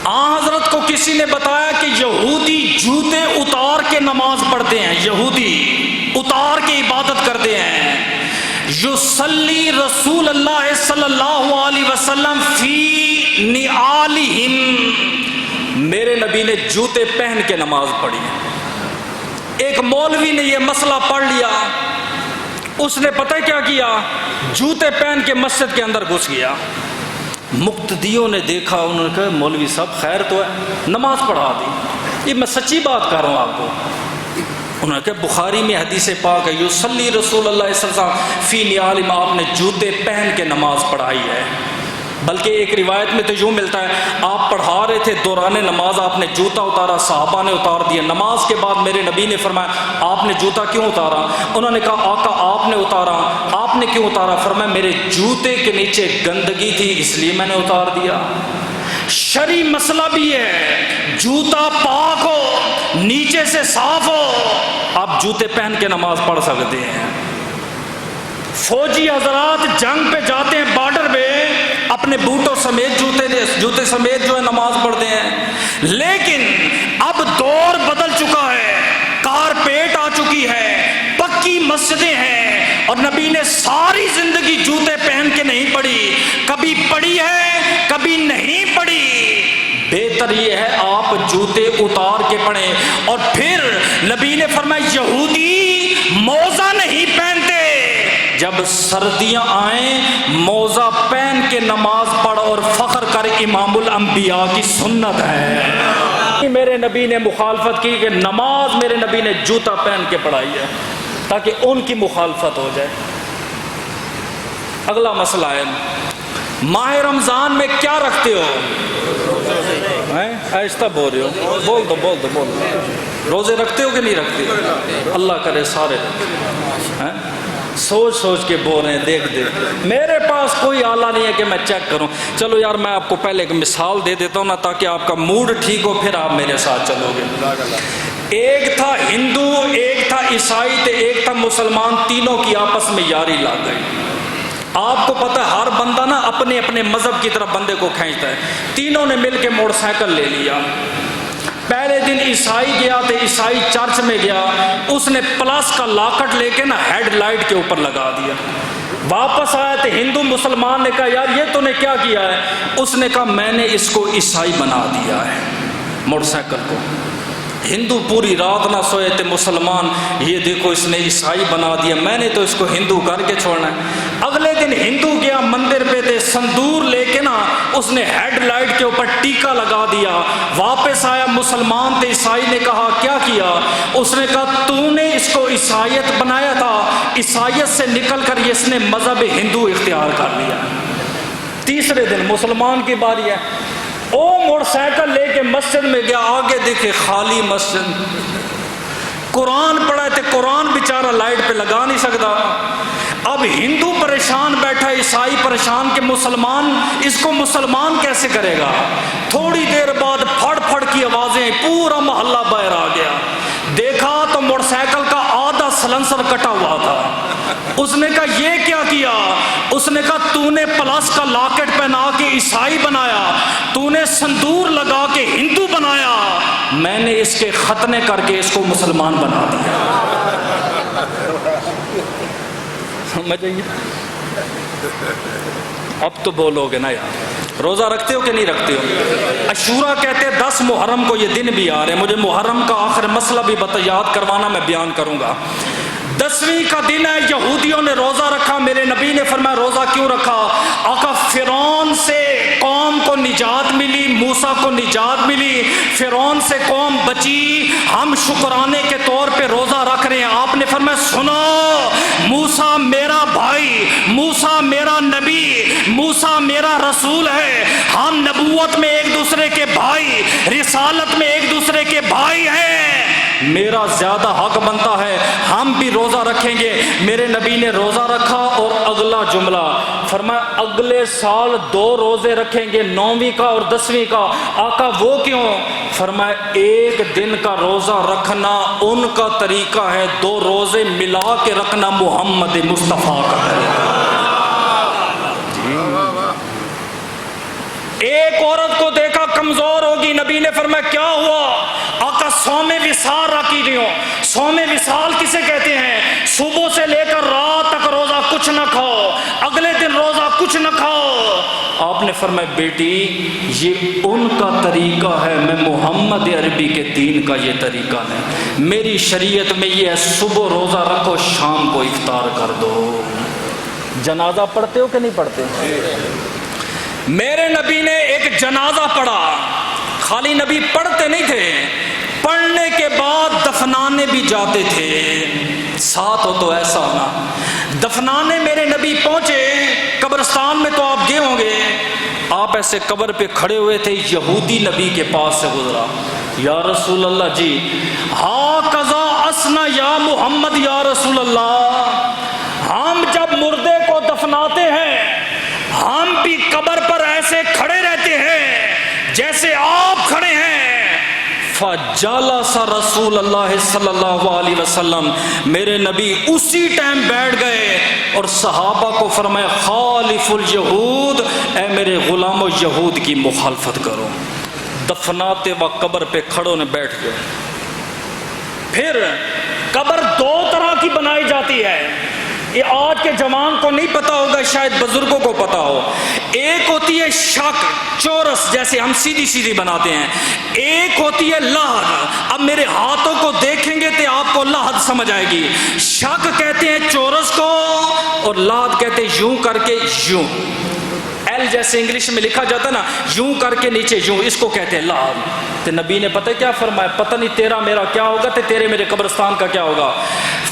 حضرت کو کسی نے بتایا کہ یہودی جوتے اتار کے نماز پڑھتے ہیں، یہودی اتار کے عبادت کرتے ہیں. یصلی رسول اللہ صلی اللہ علیہ وسلم فی نعالہم، میرے نبی نے جوتے پہن کے نماز پڑھی. ایک مولوی نے یہ مسئلہ پڑھ لیا، اس نے پتہ کیا کیا، جوتے پہن کے مسجد کے اندر گھس گیا. مقتدیوں نے دیکھا، انہوں نے کہا مولوی صاحب خیر تو ہے، نماز پڑھا دی. یہ میں سچی بات کر رہا ہوں آپ کو. انہوں نے کہا بخاری میں حدیث پاک ہے، یصلی رسول اللہ صلی اللہ علیہ وسلم فی نعالہم، آپ نے جوتے پہن کے نماز پڑھائی ہے. بلکہ ایک روایت میں تو یوں ملتا ہے آپ پڑھا رہے تھے، دوران نماز آپ نے جوتا اتارا، صحابہ نے اتار دیا. نماز کے بعد میرے نبی نے فرمایا آپ نے جوتا کیوں اتارا؟ انہوں نے کہا آقا آپ نے اتارا. آپ نے کیوں اتارا؟ فرمایا میرے جوتے کے نیچے گندگی تھی اس لیے میں نے اتار دیا. شرعی مسئلہ بھی ہے، جوتا پاک ہو، نیچے سے صاف ہو، آپ جوتے پہن کے نماز پڑھ سکتے ہیں. فوجی حضرات جنگ پہ جاتے ہیں بارڈر پہ، اپنے بوٹوں سمیت جوتے سمیت جو ہے نماز پڑھتے ہیں. لیکن اب دور بدل چکا ہے، کارپیٹ آ چکی ہے، پکی مسجدیں ہیں، اور نبی نے ساری زندگی جوتے پہن کے نہیں پڑھی، کبھی پڑھی ہے کبھی نہیں پڑھی. بہتر یہ ہے آپ جوتے اتار کے پڑھیں. اور پھر نبی نے فرمایا یہودی موزہ نہیں پہنتے، جب سردیاں آئیں موزہ پہن کے نماز پڑھ اور فخر کر، امام الانبیاء کی سنت ہے. میرے نبی نے مخالفت کی کہ نماز میرے نبی نے جوتا پہن کے پڑھائی ہے تاکہ ان کی مخالفت ہو جائے. اگلا مسئلہ ہے ماہ رمضان میں کیا رکھتے ہو؟ آہستہ بول رہے ہو، بول دو. روزے رکھتے ہو کہ نہیں رکھتے؟ اللہ کرے سارے رکھتے. سوچ سوچ کے بول رہے ہیں، دیکھ میرے پاس کوئی آلہ نہیں ہے کہ میں چیک کروں. چلو یار میں آپ کو پہلے ایک مثال دے دیتا ہوں نا، تاکہ آپ کا موڈ ٹھیک ہو، پھر آپ میرے ساتھ چلو گے. ایک تھا ہندو، ایک تھا عیسائی، ایک تھا مسلمان، تینوں کی آپس میں یاری لگ گئی. آپ کو پتہ ہے ہر بندہ نا اپنے اپنے مذہب کی طرف بندے کو کھینچتا ہے. تینوں نے مل کے موٹر سائیکل لے لیا. پہلے دن عیسائی گیا تو عیسائی چرچ میں گیا، اس نے پلس کا لاکٹ لے کے نا ہیڈ لائٹ کے اوپر لگا دیا. واپس آیا تو ہندو مسلمان نے کہا یار یہ تو نے کیا کیا ہے؟ اس نے کہا میں نے اس کو عیسائی بنا دیا ہے موٹر سائیکل کو. ہندو پوری رات نہ سوئے تھے، مسلمان یہ دیکھو اس نے عیسائی بنا دیا، میں نے تو اس کو ہندو کر کے چھوڑنا ہے. اگلے دن ہندو گیا مندر پہ تھے، سندور لے کے نا اس نے ہیڈ لائٹ کے اوپر ٹیکا لگا دیا. واپس آیا مسلمان تھے، عیسائی نے کہا کیا کیا؟ اس نے کہا تو نے اس کو عیسائیت بنایا تھا، عیسائیت سے نکل کر اس نے مذہب ہندو اختیار کر لیا. تیسرے دن مسلمان کی باری ہے، او موٹر سائیکل لے کے مسجد میں گیا، آگے دیکھے خالی مسجد. قرآن پڑھا تھے، قرآن بیچارہ لائٹ پہ لگا نہیں سکتا. اب ہندو پریشان بیٹھا، عیسائی پریشان کہ مسلمان اس کو مسلمان کیسے کرے گا. تھوڑی دیر بعد پھڑ پھڑ کی آوازیں، پورا محلہ باہر آ گیا. دیکھا تو موٹر سائیکل کا آدھا سلنسر کٹا ہوا تھا. اس نے کہا یہ کیا کیا؟ اس نے کہا تو نے پلس کا لاکٹ پہنا کے عیسائی بنایا، تو نے سندور لگا کے ہندو بنایا، میں نے اس کے ختنے کر کے اس کو مسلمان بنا دیا. سمجھ آئیے؟ اب تو بولو گے نا یار. روزہ رکھتے ہو کہ نہیں رکھتے ہو؟ عاشورہ کہتے ہیں 10 محرم کو یہ دن بھی آ رہے ہیں. مجھے محرم کا آخر مسئلہ بھی یاد کروانا، میں بیان کروں گا. 10ویں کا دن ہے، یہودیوں نے روزہ رکھا. میرے نبی نے فرمایا روزہ کیوں رکھا؟ آقا فرعون سے قوم کو نجات ملی، موسیٰ کو نجات ملی، فرعون سے قوم بچی، ہم شکرانے کے طور پہ روزہ رکھ رہے ہیں. آپ نے فرمایا سنو، موسیٰ میرا بھائی، موسیٰ میرا نبی، موسیٰ میرا رسول ہے. ہم نبوت میں ایک دوسرے کے بھائی، رسالت میں ایک دوسرے کے بھائی ہیں. میرا زیادہ حق بنتا ہے، ہم بھی روزہ رکھیں گے۔ میرے نبی نے روزہ رکھا اور اگلا جملہ فرمایا اگلے سال 2 روزے رکھیں گے، 9ویں کا اور 10ویں کا۔ آقا وہ کیوں؟ فرمایا ایک دن کا روزہ رکھنا ان کا طریقہ ہے، 2 روزے ملا کے رکھنا محمد مصطفیٰ کا طریقہ۔ ایک عورت کو دیکھا کمزور ہوگی، نبی نے فرمایا کیا ہوا؟ آقا صوم وصال رکھی رہی ہو۔ صوم وصال کسے کہتے ہیں؟ صبح سے لے کر رات تک روزہ کچھ نہ کھاؤ، اگلے دن روزہ کچھ نہ کھاؤ۔ آپ نے فرمایا بیٹی یہ ان کا طریقہ ہے، میں محمد عربی کے دین کا یہ طریقہ نہیں۔ میری شریعت میں یہ ہے صبح روزہ رکھو، شام کو افطار کر دو۔ جنازہ پڑھتے ہو کہ نہیں پڑھتے؟ میرے نبی نے ایک جنازہ پڑھا، خالی نبی پڑھتے نہیں تھے، پڑھنے کے بعد دفنانے بھی جاتے تھے۔ ساتھ ہو تو ایسا ہونا۔ دفنانے میرے نبی پہنچے قبرستان میں، تو آپ گئے ہوں گے، آپ ایسے قبر پہ کھڑے ہوئے تھے، یہودی نبی کے پاس سے گزرا، یا رسول اللہ جی ہاں قضا اسنا یا محمد یا رسول اللہ، ہم جب مردے کو دفناتے ہیں ہم بھی قبر پر ایسے کھڑے رہتے ہیں جیسے آپ کھڑے ہیں۔ فجلس رسول اللہ صلی اللہ علیہ وسلم، میرے نبی اسی ٹائم بیٹھ گئے اور صحابہ کو فرمایا خالف الیہود، اے میرے غلامو یہود کی مخالفت کرو۔ دفناتے وقت قبر پہ کھڑوں نے بیٹھ گئے۔ پھر قبر 2 طرح کی بنائی جاتی ہے، یہ آج کے جوان کو نہیں پتا ہوگا، شاید بزرگوں کو پتا ہو۔ ایک ہوتی ہے شک، چورس جیسے ہم سیدھی سیدھی بناتے ہیں، ایک ہوتی ہے لحد۔ اب میرے ہاتھوں کو دیکھیں گے تو آپ کو لحد سمجھ آئے گی۔ شک کہتے ہیں چورس کو اور لحد کہتے ہیں یوں کر کے یوں، ایل جیسے انگلش میں لکھا جاتا ہے نا، یوں کر کے نیچے یوں، اس کو کہتے ہیں لحد۔ تو نبی نے پتہ کیا فرمایا؟ پتہ نہیں تیرا میرا کیا ہوگا تو تیرے میرے قبرستان کا کیا ہوگا۔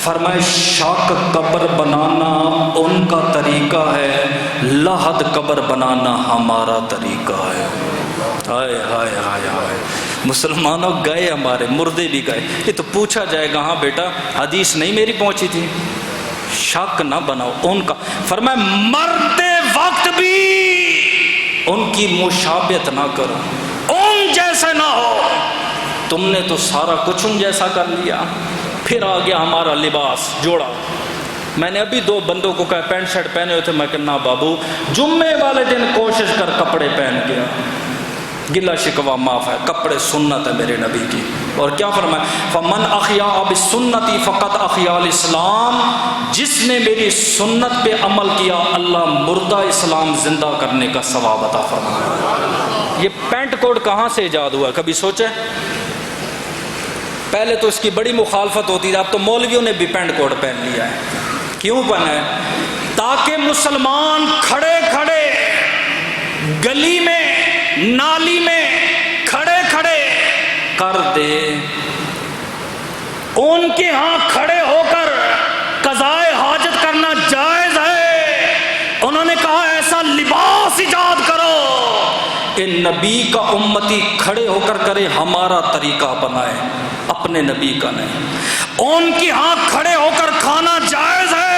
فرمایا شک قبر بنانا ان کا طریقہ ہے، لحد قبر بنانا ہمارا طریقہ ہے۔ ہائے ہائے ہائے ہائے، مسلمانوں گئے ہمارے، مردے بھی گئے۔ یہ تو پوچھا جائے گا ہاں بیٹا حدیث نہیں میری پہنچی تھی؟ شک نہ بناؤ ان کا۔ فرمایا مرتے وقت بھی ان کی مشابہت نہ کرو، ان جیسے نہ ہو۔ تم نے تو سارا کچھ ان جیسا کر لیا۔ پھر آ گیا ہمارا لباس جوڑا۔ میں نے ابھی 2 بندوں کو کہا پینٹ شرٹ پہنے ہوئے تھے، میں کہنا بابو جمعے والے دن کوشش کر کپڑے پہن کے، گلا شکوا معاف ہے، کپڑے سنت ہے میرے نبی کی۔ اور کیا فرمایا؟ فمن احیا بسنتی فقط احیا الاسلام، جس نے میری سنت پہ عمل کیا اللہ مردہ اسلام زندہ کرنے کا ثواب عطا فرمایا۔ یہ پینٹ کوٹ کہاں سے ایجاد ہوا کبھی سوچے؟ پہلے تو اس کی بڑی مخالفت ہوتی تھی، اب تو مولویوں نے بھی پینٹ کوٹ پہن لیا ہے۔ کیوں پہنا ہے؟ تاکہ مسلمان کھڑے کھڑے گلی میں نالی میں کھڑے کھڑے کر دے، ان کے ہاں کھڑے ہو کر قضائے حاجت کرنا جائز ہے۔ انہوں نے کہا ایسا لباس ایجاد کرو کہ نبی کا امتی کھڑے ہو کر کرے، ہمارا طریقہ اپنائے، اپنے نبی کا نہیں۔ ان کے ہاں کھڑے ہو کر کھانا جائز ہے۔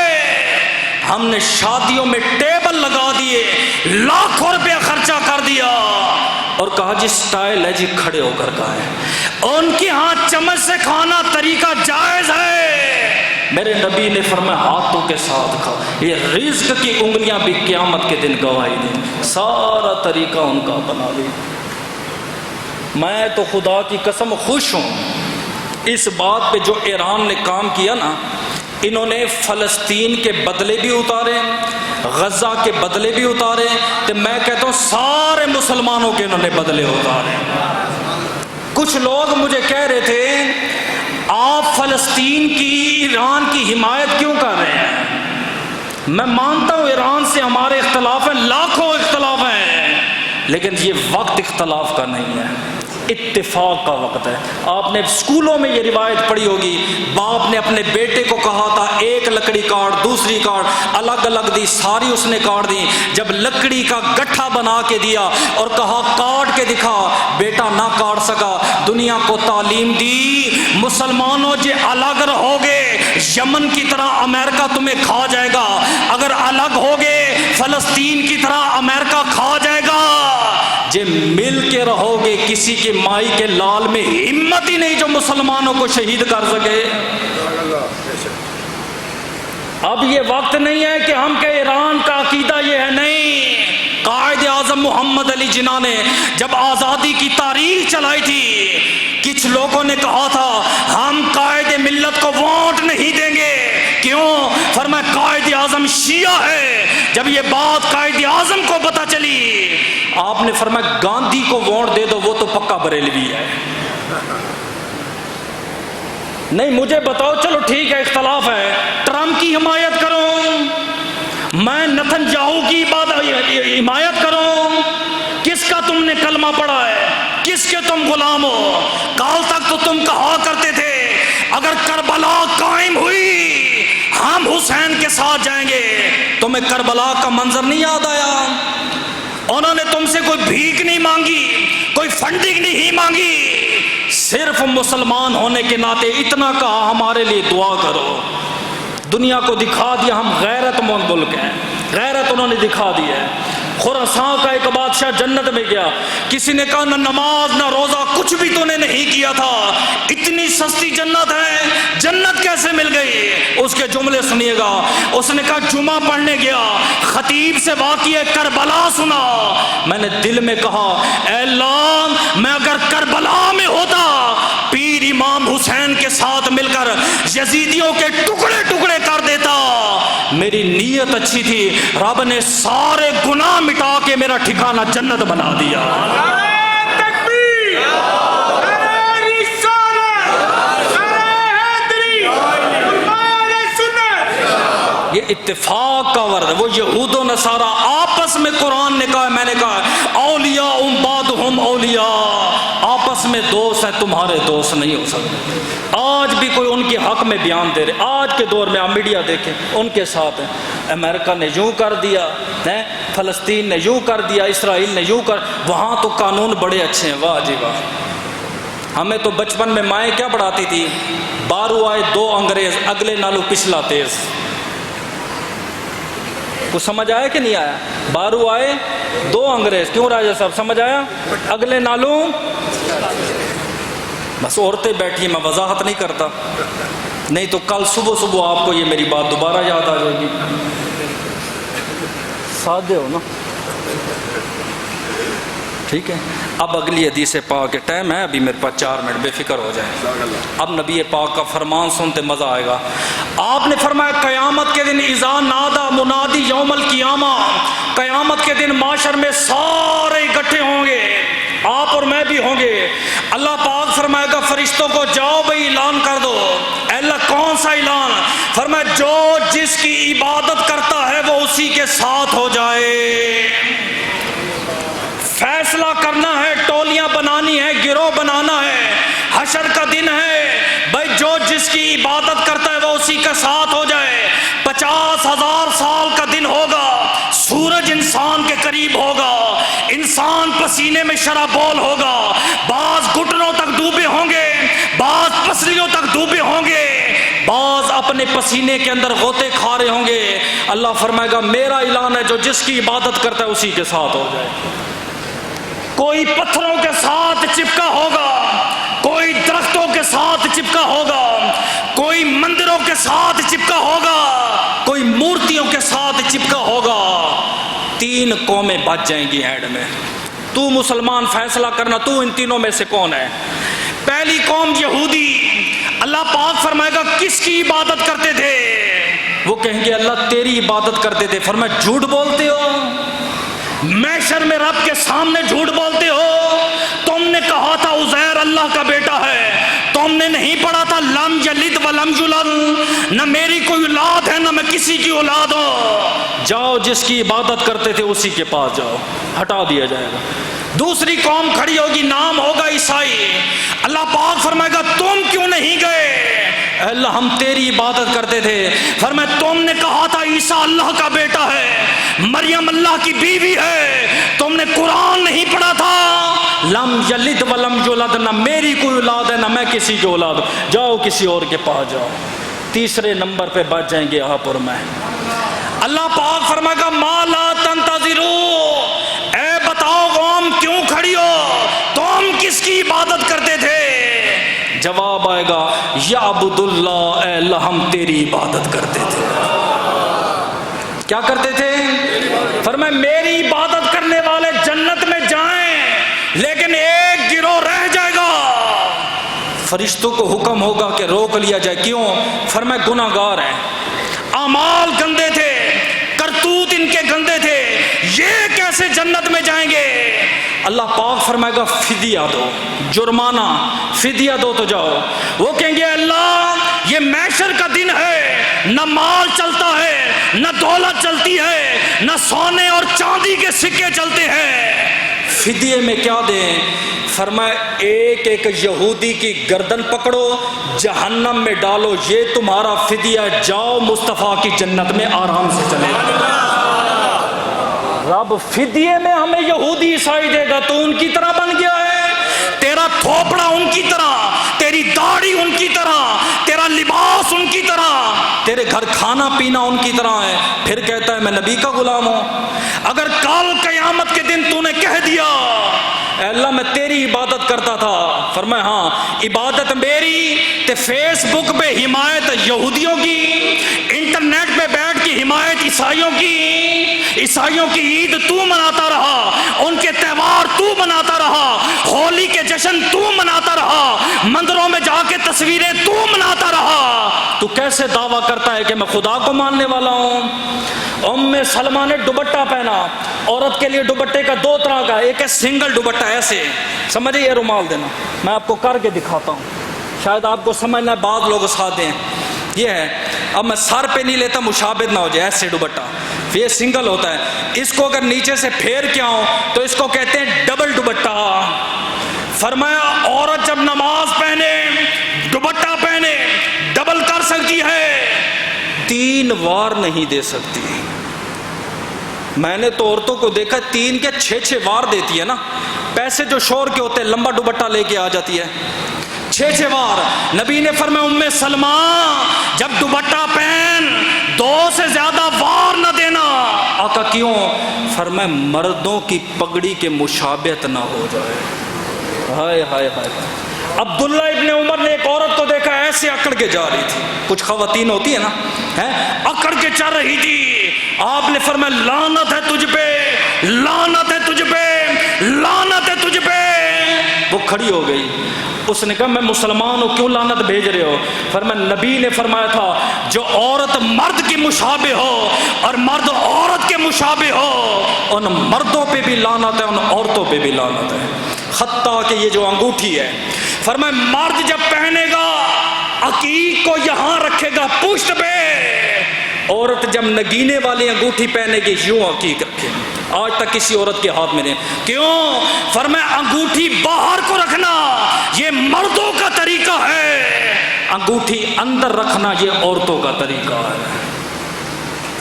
ہم نے شادیوں میں ٹیبل لگا دیے، لاکھوں روپیہ خرچہ کر دیا اور کہا جی سٹائل ہے جی کھڑے ہو کر کھائیں۔ ان کے ہاں چمچ سے کھانا طریقہ جائز ہے۔ میرے نبی نے فرمایا ہاتھوں کے ساتھ کھا، یہ رزق کی انگلیاں بھی قیامت کے دن گواہی دیں۔ سارا طریقہ ان کا بنا لی۔ میں تو خدا کی قسم خوش ہوں اس بات پہ جو ایران نے کام کیا نا، انہوں نے فلسطین کے بدلے بھی اتارے، غزہ کے بدلے بھی اتارے، تو میں کہتا ہوں سارے مسلمانوں کے انہوں نے بدلے اتارے۔ کچھ لوگ مجھے کہہ رہے تھے آپ فلسطین کی ایران کی حمایت کیوں کر رہے ہیں؟ میں مانتا ہوں ایران سے ہمارے اختلاف ہیں، لاکھوں اختلاف ہیں، لیکن یہ وقت اختلاف کا نہیں ہے۔
اتفاق کا وقت ہے۔ آپ نے اسکولوں میں یہ روایت پڑھی ہوگی، باپ نے اپنے بیٹے کو کہا تھا ایک لکڑی کاٹ، دوسری کاٹ، الگ الگ دی، ساری اس نے کاٹ دی۔ جب لکڑی کا گٹھا بنا کے دیا اور کہا کاٹ کے دکھا، بیٹا نہ کاٹ سکا۔ دنیا کو تعلیم دی، مسلمانوں جے الگ رہو گے یمن کی طرح امریکہ تمہیں کھا جائے گا، اگر الگ ہوگے فلسطین کی طرح امریکہ کھا جائے گا۔ جے مل کے رہو گے کسی کے مائی کے لال میں ہمت ہی نہیں جو مسلمانوں کو شہید کر سکے۔ اب یہ وقت نہیں ہے کہ ہم کہ ایران کا عقیدہ یہ ہے، نہیں۔ قائد اعظم محمد علی جناح نے جب آزادی کی تاریخ چلائی تھی، کچھ لوگوں نے کہا تھا ہم قائد ملت کو ووٹ نہیں دیں گے، کیوں؟ فرمایا قائد اعظم شیعہ ہے۔ جب یہ بات قائد اعظم کو پتہ چلی، آپ نے فرمایا گاندھی کو ووٹ دے دو، وہ تو پکا بریلوی ہے۔ نہیں مجھے بتاؤ، چلو ٹھیک ہے اختلاف ہے، ٹرمپ کی حمایت کروں، میں نتن یاہو کی حمایت کروں؟ کس کا تم نے کلمہ پڑھا ہے؟ کس کے تم غلام ہو؟ کل تک تو تم کہا کرتے تھے اگر کربلا قائم ہوئی ہم حسین کے ساتھ جائیں گے۔ تمہیں کربلا کا منظر نہیں یاد آیا؟ انہوں نے تم سے کوئی بھیک نہیں مانگی، کوئی فنڈنگ نہیں مانگی، صرف مسلمان ہونے کے ناطے اتنا کہا ہمارے لیے دعا کرو۔ دنیا کو دکھا دیا ہم غیرت مند ملک ہیں، غیرت انہوں نے دکھا دی ہے۔ خراسان کا ایک بادشاہ جنت میں گیا، کسی نے کہا نہ نماز نہ روزہ کچھ بھی تو نے نہیں کیا تھا، اتنی سستی جنت ہے، جنت کیسے مل گئی؟ اس کے جملے سنیے گا، اس نے کہا جمعہ پڑھنے گیا، خطیب سے واقعہ کربلا سنا، میں نے دل میں کہا اے اللہ میں اگر کربلا میں ہوتا پیر امام حسین کے ساتھ مل کر یزیدیوں کے ٹکڑے ٹکڑے کر دیتا۔ میری نیت اچھی تھی، رب نے سارے گناہ مٹا کے میرا ٹھکانہ جنت بنا دیا۔ یہ اتفاق کا ورد ہے۔ وہ یہود و نصارہ آپس میں، قرآن نے کہا، میں نے کہا اولیاء بعضهم اولیاء، آپس میں دوست ہیں، تمہارے دوست نہیں ہو سکتے۔ آج بھی کوئی ان کے حق میں بیان دے رہے، آج کے دور میں آپ میڈیا دیکھیں ان کے ساتھ ہیں، امریکہ نے یوں کر دیا، فلسطین نے یوں کر دیا، اسرائیل نے یوں کر، وہاں تو قانون بڑے اچھے ہیں، واہ جی واہ۔ ہمیں تو بچپن میں مائیں کیا پڑھاتی تھی، بارو آئے دو انگریز اگلے نالو پچھلا تیز۔ کچھ سمجھ آیا کہ نہیں آیا؟ بارو آئے دو انگریز، کیوں راجہ صاحب سمجھ آیا؟ اگلے نالو، بس عورتیں بیٹھی، میں وضاحت نہیں کرتا، نہیں تو کل صبح صبح آپ کو یہ میری بات دوبارہ یاد آ جائے گی۔ سادے ہو نا، ٹھیک ہے۔ اب اگلی حدیث پاک کے ٹائم ہے، ابھی میرے پاس 4 منٹ، بے فکر ہو جائیں۔ اب نبی پاک کا فرمان سنتے مزہ آئے گا۔ آپ نے فرمایا قیامت کے دن اذا نادا منادی یوم القیامہ، قیامت کے دن معاشر میں سارے اکٹھے ہوں گے، آپ اور میں بھی ہوں گے۔ اللہ پاک فرمائے گا فرشتوں کو جاؤ بھائی اعلان کر دو۔ اے اللہ کون سا اعلان؟ فرمایا جو جس کی عبادت کرتا ہے وہ اسی کے ساتھ ہو جائے۔ فیصلہ کرنا ہے، ٹولیاں بنانی ہے، گروہ بنانا ہے، حشر کا دن ہے بھائی، جو جس کی عبادت کرتا ہے وہ اسی کا ساتھ ہو جائے۔ 50,000 سال کا دن ہوگا، سورج انسان کے قریب ہوگا، انسان پسینے میں شرابول ہوگا، بعض گھٹنوں تک ڈوبے ہوں گے، بعض پسلیوں تک ڈوبے ہوں گے، بعض اپنے پسینے کے اندر غوطے کھا رہے ہوں گے۔ اللہ فرمائے گا میرا اعلان ہے جو جس کی عبادت کرتا ہے اسی کے ساتھ ہو جائے۔ کوئی پتھروں کے ساتھ چپکا ہوگا، کوئی درختوں کے ساتھ چپکا ہوگا، کوئی مندروں کے ساتھ چپکا ہوگا، کوئی مورتیوں کے ساتھ چپکا ہوگا۔ 3 قومیں بچ جائیں گی اینڈ میں۔ تو مسلمان فیصلہ کرنا، تو ان تینوں میں سے کون ہے؟ پہلی قوم یہودی، اللہ پاک فرمائے گا کس کی عبادت کرتے تھے؟ وہ کہیں گے اللہ تیری عبادت کرتے تھے۔ فرمایا جھوٹ بولتے ہو، محشر میں رب کے سامنے جھوٹ بولتے ہو۔ تم نے کہا تھا عزیر اللہ کا بیٹا ہے، تم نے نہیں پڑھا تھا لم یلد ولم یولد، نہ میری کوئی اولاد ہے نہ میں کسی کی اولاد ہوں۔ جاؤ جس کی عبادت کرتے تھے اسی کے پاس جاؤ، ہٹا دیا جائے گا۔ دوسری قوم کھڑی ہوگی، نام ہوگا عیسائی، اللہ پاک فرمائے گا تم کیوں نہیں گئے؟ اے اللہ ہم تیری عبادت کرتے تھے۔ فرمایا تم نے کہا تھا عیسیٰ اللہ کا بیٹا ہے، مریم اللہ کی بیوی ہے، تم نے قرآن نہیں پڑھا تھا، لم یلد ولم یولد، نہ میری کوئی اولاد ہے نہ میں کسی کی اولاد، جاؤ کسی اور کے پاس جاؤ۔ تیسرے نمبر پہ بچ جائیں گے آپ اور میں۔ اللہ پاک فرمائے گا ما لا تنتظروا، اے بتاؤ قوم کیوں کھڑی ہو، تم کس کی عبادت کرتے تھے؟ جواب آئے گا یعبد اللہ، اے اللہ ہم تیری عبادت کرتے تھے۔ کیا کرتے تھے؟ فرمایا میری عبادت کرنے والے جنت میں جائیں، لیکن ایک گروہ رہ جائے گا۔ فرشتوں کو حکم ہوگا کہ روک لیا جائے، کیوں؟ فرمایا گناہ گار ہیں، اعمال گندے تھے، کرتوت ان کے گندے تھے، یہ کیسے جنت میں جائیں گے؟ اللہ پاک فرمائے گا فدیہ دو، جرمانہ فدیہ دو تو جاؤ۔ وہ کہیں گے اللہ یہ محشر کا دن ہے، نہ مال چلتا ہے، نہ دولت چلتی ہے، نہ سونے اور چاندی کے سکے چلتے ہیں، فدیے میں کیا دیں؟ فرمایا ایک ایک یہودی کی گردن پکڑو جہنم میں ڈالو، یہ تمہارا فدیہ، جاؤ مصطفیٰ کی جنت میں آرام سے چلے جاؤ۔ رب فدیے میں ہمیں یہودی عیسائی دے گا، تو ان کی طرح بن گیا ہے، تیرا تھوپڑا ان کی طرح، تیری داڑھی ان کی طرح، تیرا لباس ان کی طرح، تیرے گھر کھانا پینا ان کی طرح ہے، پھر کہتا ہے میں نبی کا غلام ہوں۔ اگر کل قیامت کے دن تو نے کہہ دیا اے اللہ میں تیری عبادت کرتا تھا، فرمایا ہاں عبادت میری، تے فیس بک پہ حمایت یہودیوں کی، انٹرنیٹ پہ بیٹھ کے حمایت عیسائیوں کی، عیسائیوں کی عید تو مناتا رہا، ان کے تہوار تو مناتا رہا، ہولی کے جشن تو مناتا رہا، مندروں میں جا کے تصویریں تو مناتا رہا، تو کیسے دعویٰ کرتا ہے کہ میں خدا کو ماننے والا ہوں؟ ام سلمہ نے دوپٹہ پہنا، عورت کے لیے دوپٹے کا دو طرح کا، ایک ہے سنگل دوپٹہ ایسے سمجھے، یہ رومال دینا، میں آپ کو کر کے دکھاتا ہوں شاید آپ کو سمجھنا ہے، بعض لوگ سادے ہیں، یہ ہے، اب میں سر پہ نہیں لیتا مشابہت نہ ہو جائے، ایسے دوپٹہ یہ سنگل ہوتا ہے، اس کو اگر نیچے سے پھیر کے آؤں تو اس کو کہتے ہیں ڈبل دوپٹہ۔ فرمایا عورت جب نماز پہنے دوپٹہ پہنے ڈبل کر سکتی ہے، 3 وار نہیں دے سکتی۔ میں نے تو عورتوں کو دیکھا 3 کے 6 وار دیتی ہے نا، پیسے جو شور کے ہوتے ہیں، لمبا دوپٹہ لے کے آ جاتی ہے 6 وار۔ نبی نے فرمایا ام سلمہ جب دوپٹہ پہن 2 سے زیادہ وار نہ دینا۔ آقا کیوں؟ فرمایا مردوں کی پگڑی کے مشابہت نہ ہو جائے۔ ہائے ہائے ہائے۔ عبداللہ ابن عمر نے ایک عورت کو دیکھا ایسے اکڑ کے جا رہی تھی، کچھ خواتین ہوتی ہے نا اکڑ کے چل رہی تھی، آپ نے فرمایا لعنت ہے تجھ پہ، لعنت ہے تجھ پہ، لعنت ہے تجھ پہ۔ وہ کھڑی ہو گئی، اس نے کہا میں مسلمان ہوں، کیوں لعنت بھیج رہے ہو؟ فرمایا نبی نے فرمایا تھا جو عورت مرد کی مشابہ ہو اور مرد عورت کے مشابہ ہو، ان مردوں پہ بھی لعنت ہے، ان عورتوں پہ بھی لعنت ہے، حتیٰ کہ یہ جو انگوٹھی ہے، فرمایا مرد جب پہنے گا عقیق کو یہاں رکھے گا پشت پہ، عورت جب نگینے والی انگوٹھی پہنے گی یوں عقیق رکھے، آج تک کسی عورت کے ہاتھ میں نہیں۔ کیوں؟ فرمایا انگوٹھی باہر کو رکھنا یہ مردوں کا طریقہ ہے، انگوٹھی اندر رکھنا یہ عورتوں کا طریقہ ہے۔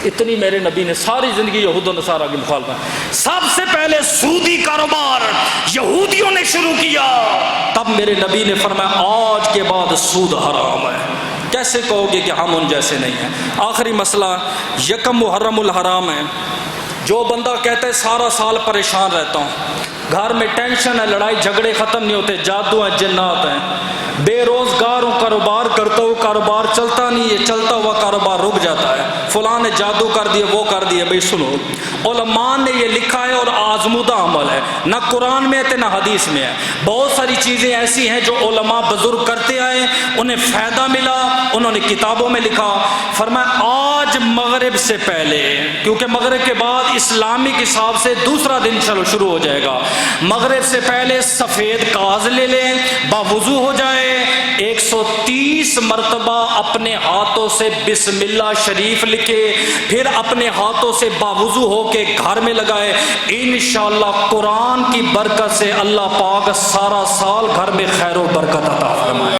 اتنی میرے نبی نے ساری زندگی یہود و نصارہ کی مخالفت، سب سے پہلے سودی کاروبار یہودیوں نے شروع کیا، تب میرے نبی نے فرمایا آج کے بعد سود حرام ہے۔ کیسے کہو گے کہ ہم ان جیسے نہیں ہیں؟ آخری مسئلہ یکم محرم الحرام ہے، جو بندہ کہتا ہے سارا سال پریشان رہتا ہوں، گھر میں ٹینشن ہے، لڑائی جھگڑے ختم نہیں ہوتے، جادو ہیں، جنات ہیں، بے روزگار ہوں، کاروبار کرتا ہوں، کاروبار چلتا نہیں ہے، چلتا ہوا کاروبار رک جاتا ہے، فلاں نے جادو کر دیا وہ کر دیا۔ بھئی سنو، علماء نے یہ لکھا ہے اور آزمودہ عمل ہے، نہ قرآن میں ہے نہ حدیث میں ہے، بہت ساری چیزیں ایسی ہیں جو علماء بزرگ کرتے آئے، انہیں فائدہ ملا، انہوں نے کتابوں میں لکھا۔ فرمایا آج مغرب سے پہلے، کیونکہ مغرب کے بعد اسلامک حساب سے دوسرا دن شروع ہو جائے گا، مغرب سے پہلے سفید کاغذ لے لیں، باوضو ہو جائے، 100 130 مرتبہ اپنے ہاتھوں سے بسم اللہ شریف لکھے، پھر اپنے ہاتھوں سے باوضو ہو کے گھر میں لگائے، انشاءاللہ قرآن کی برکت سے اللہ پاک سارا سال گھر میں خیر و برکت عطا فرمائے۔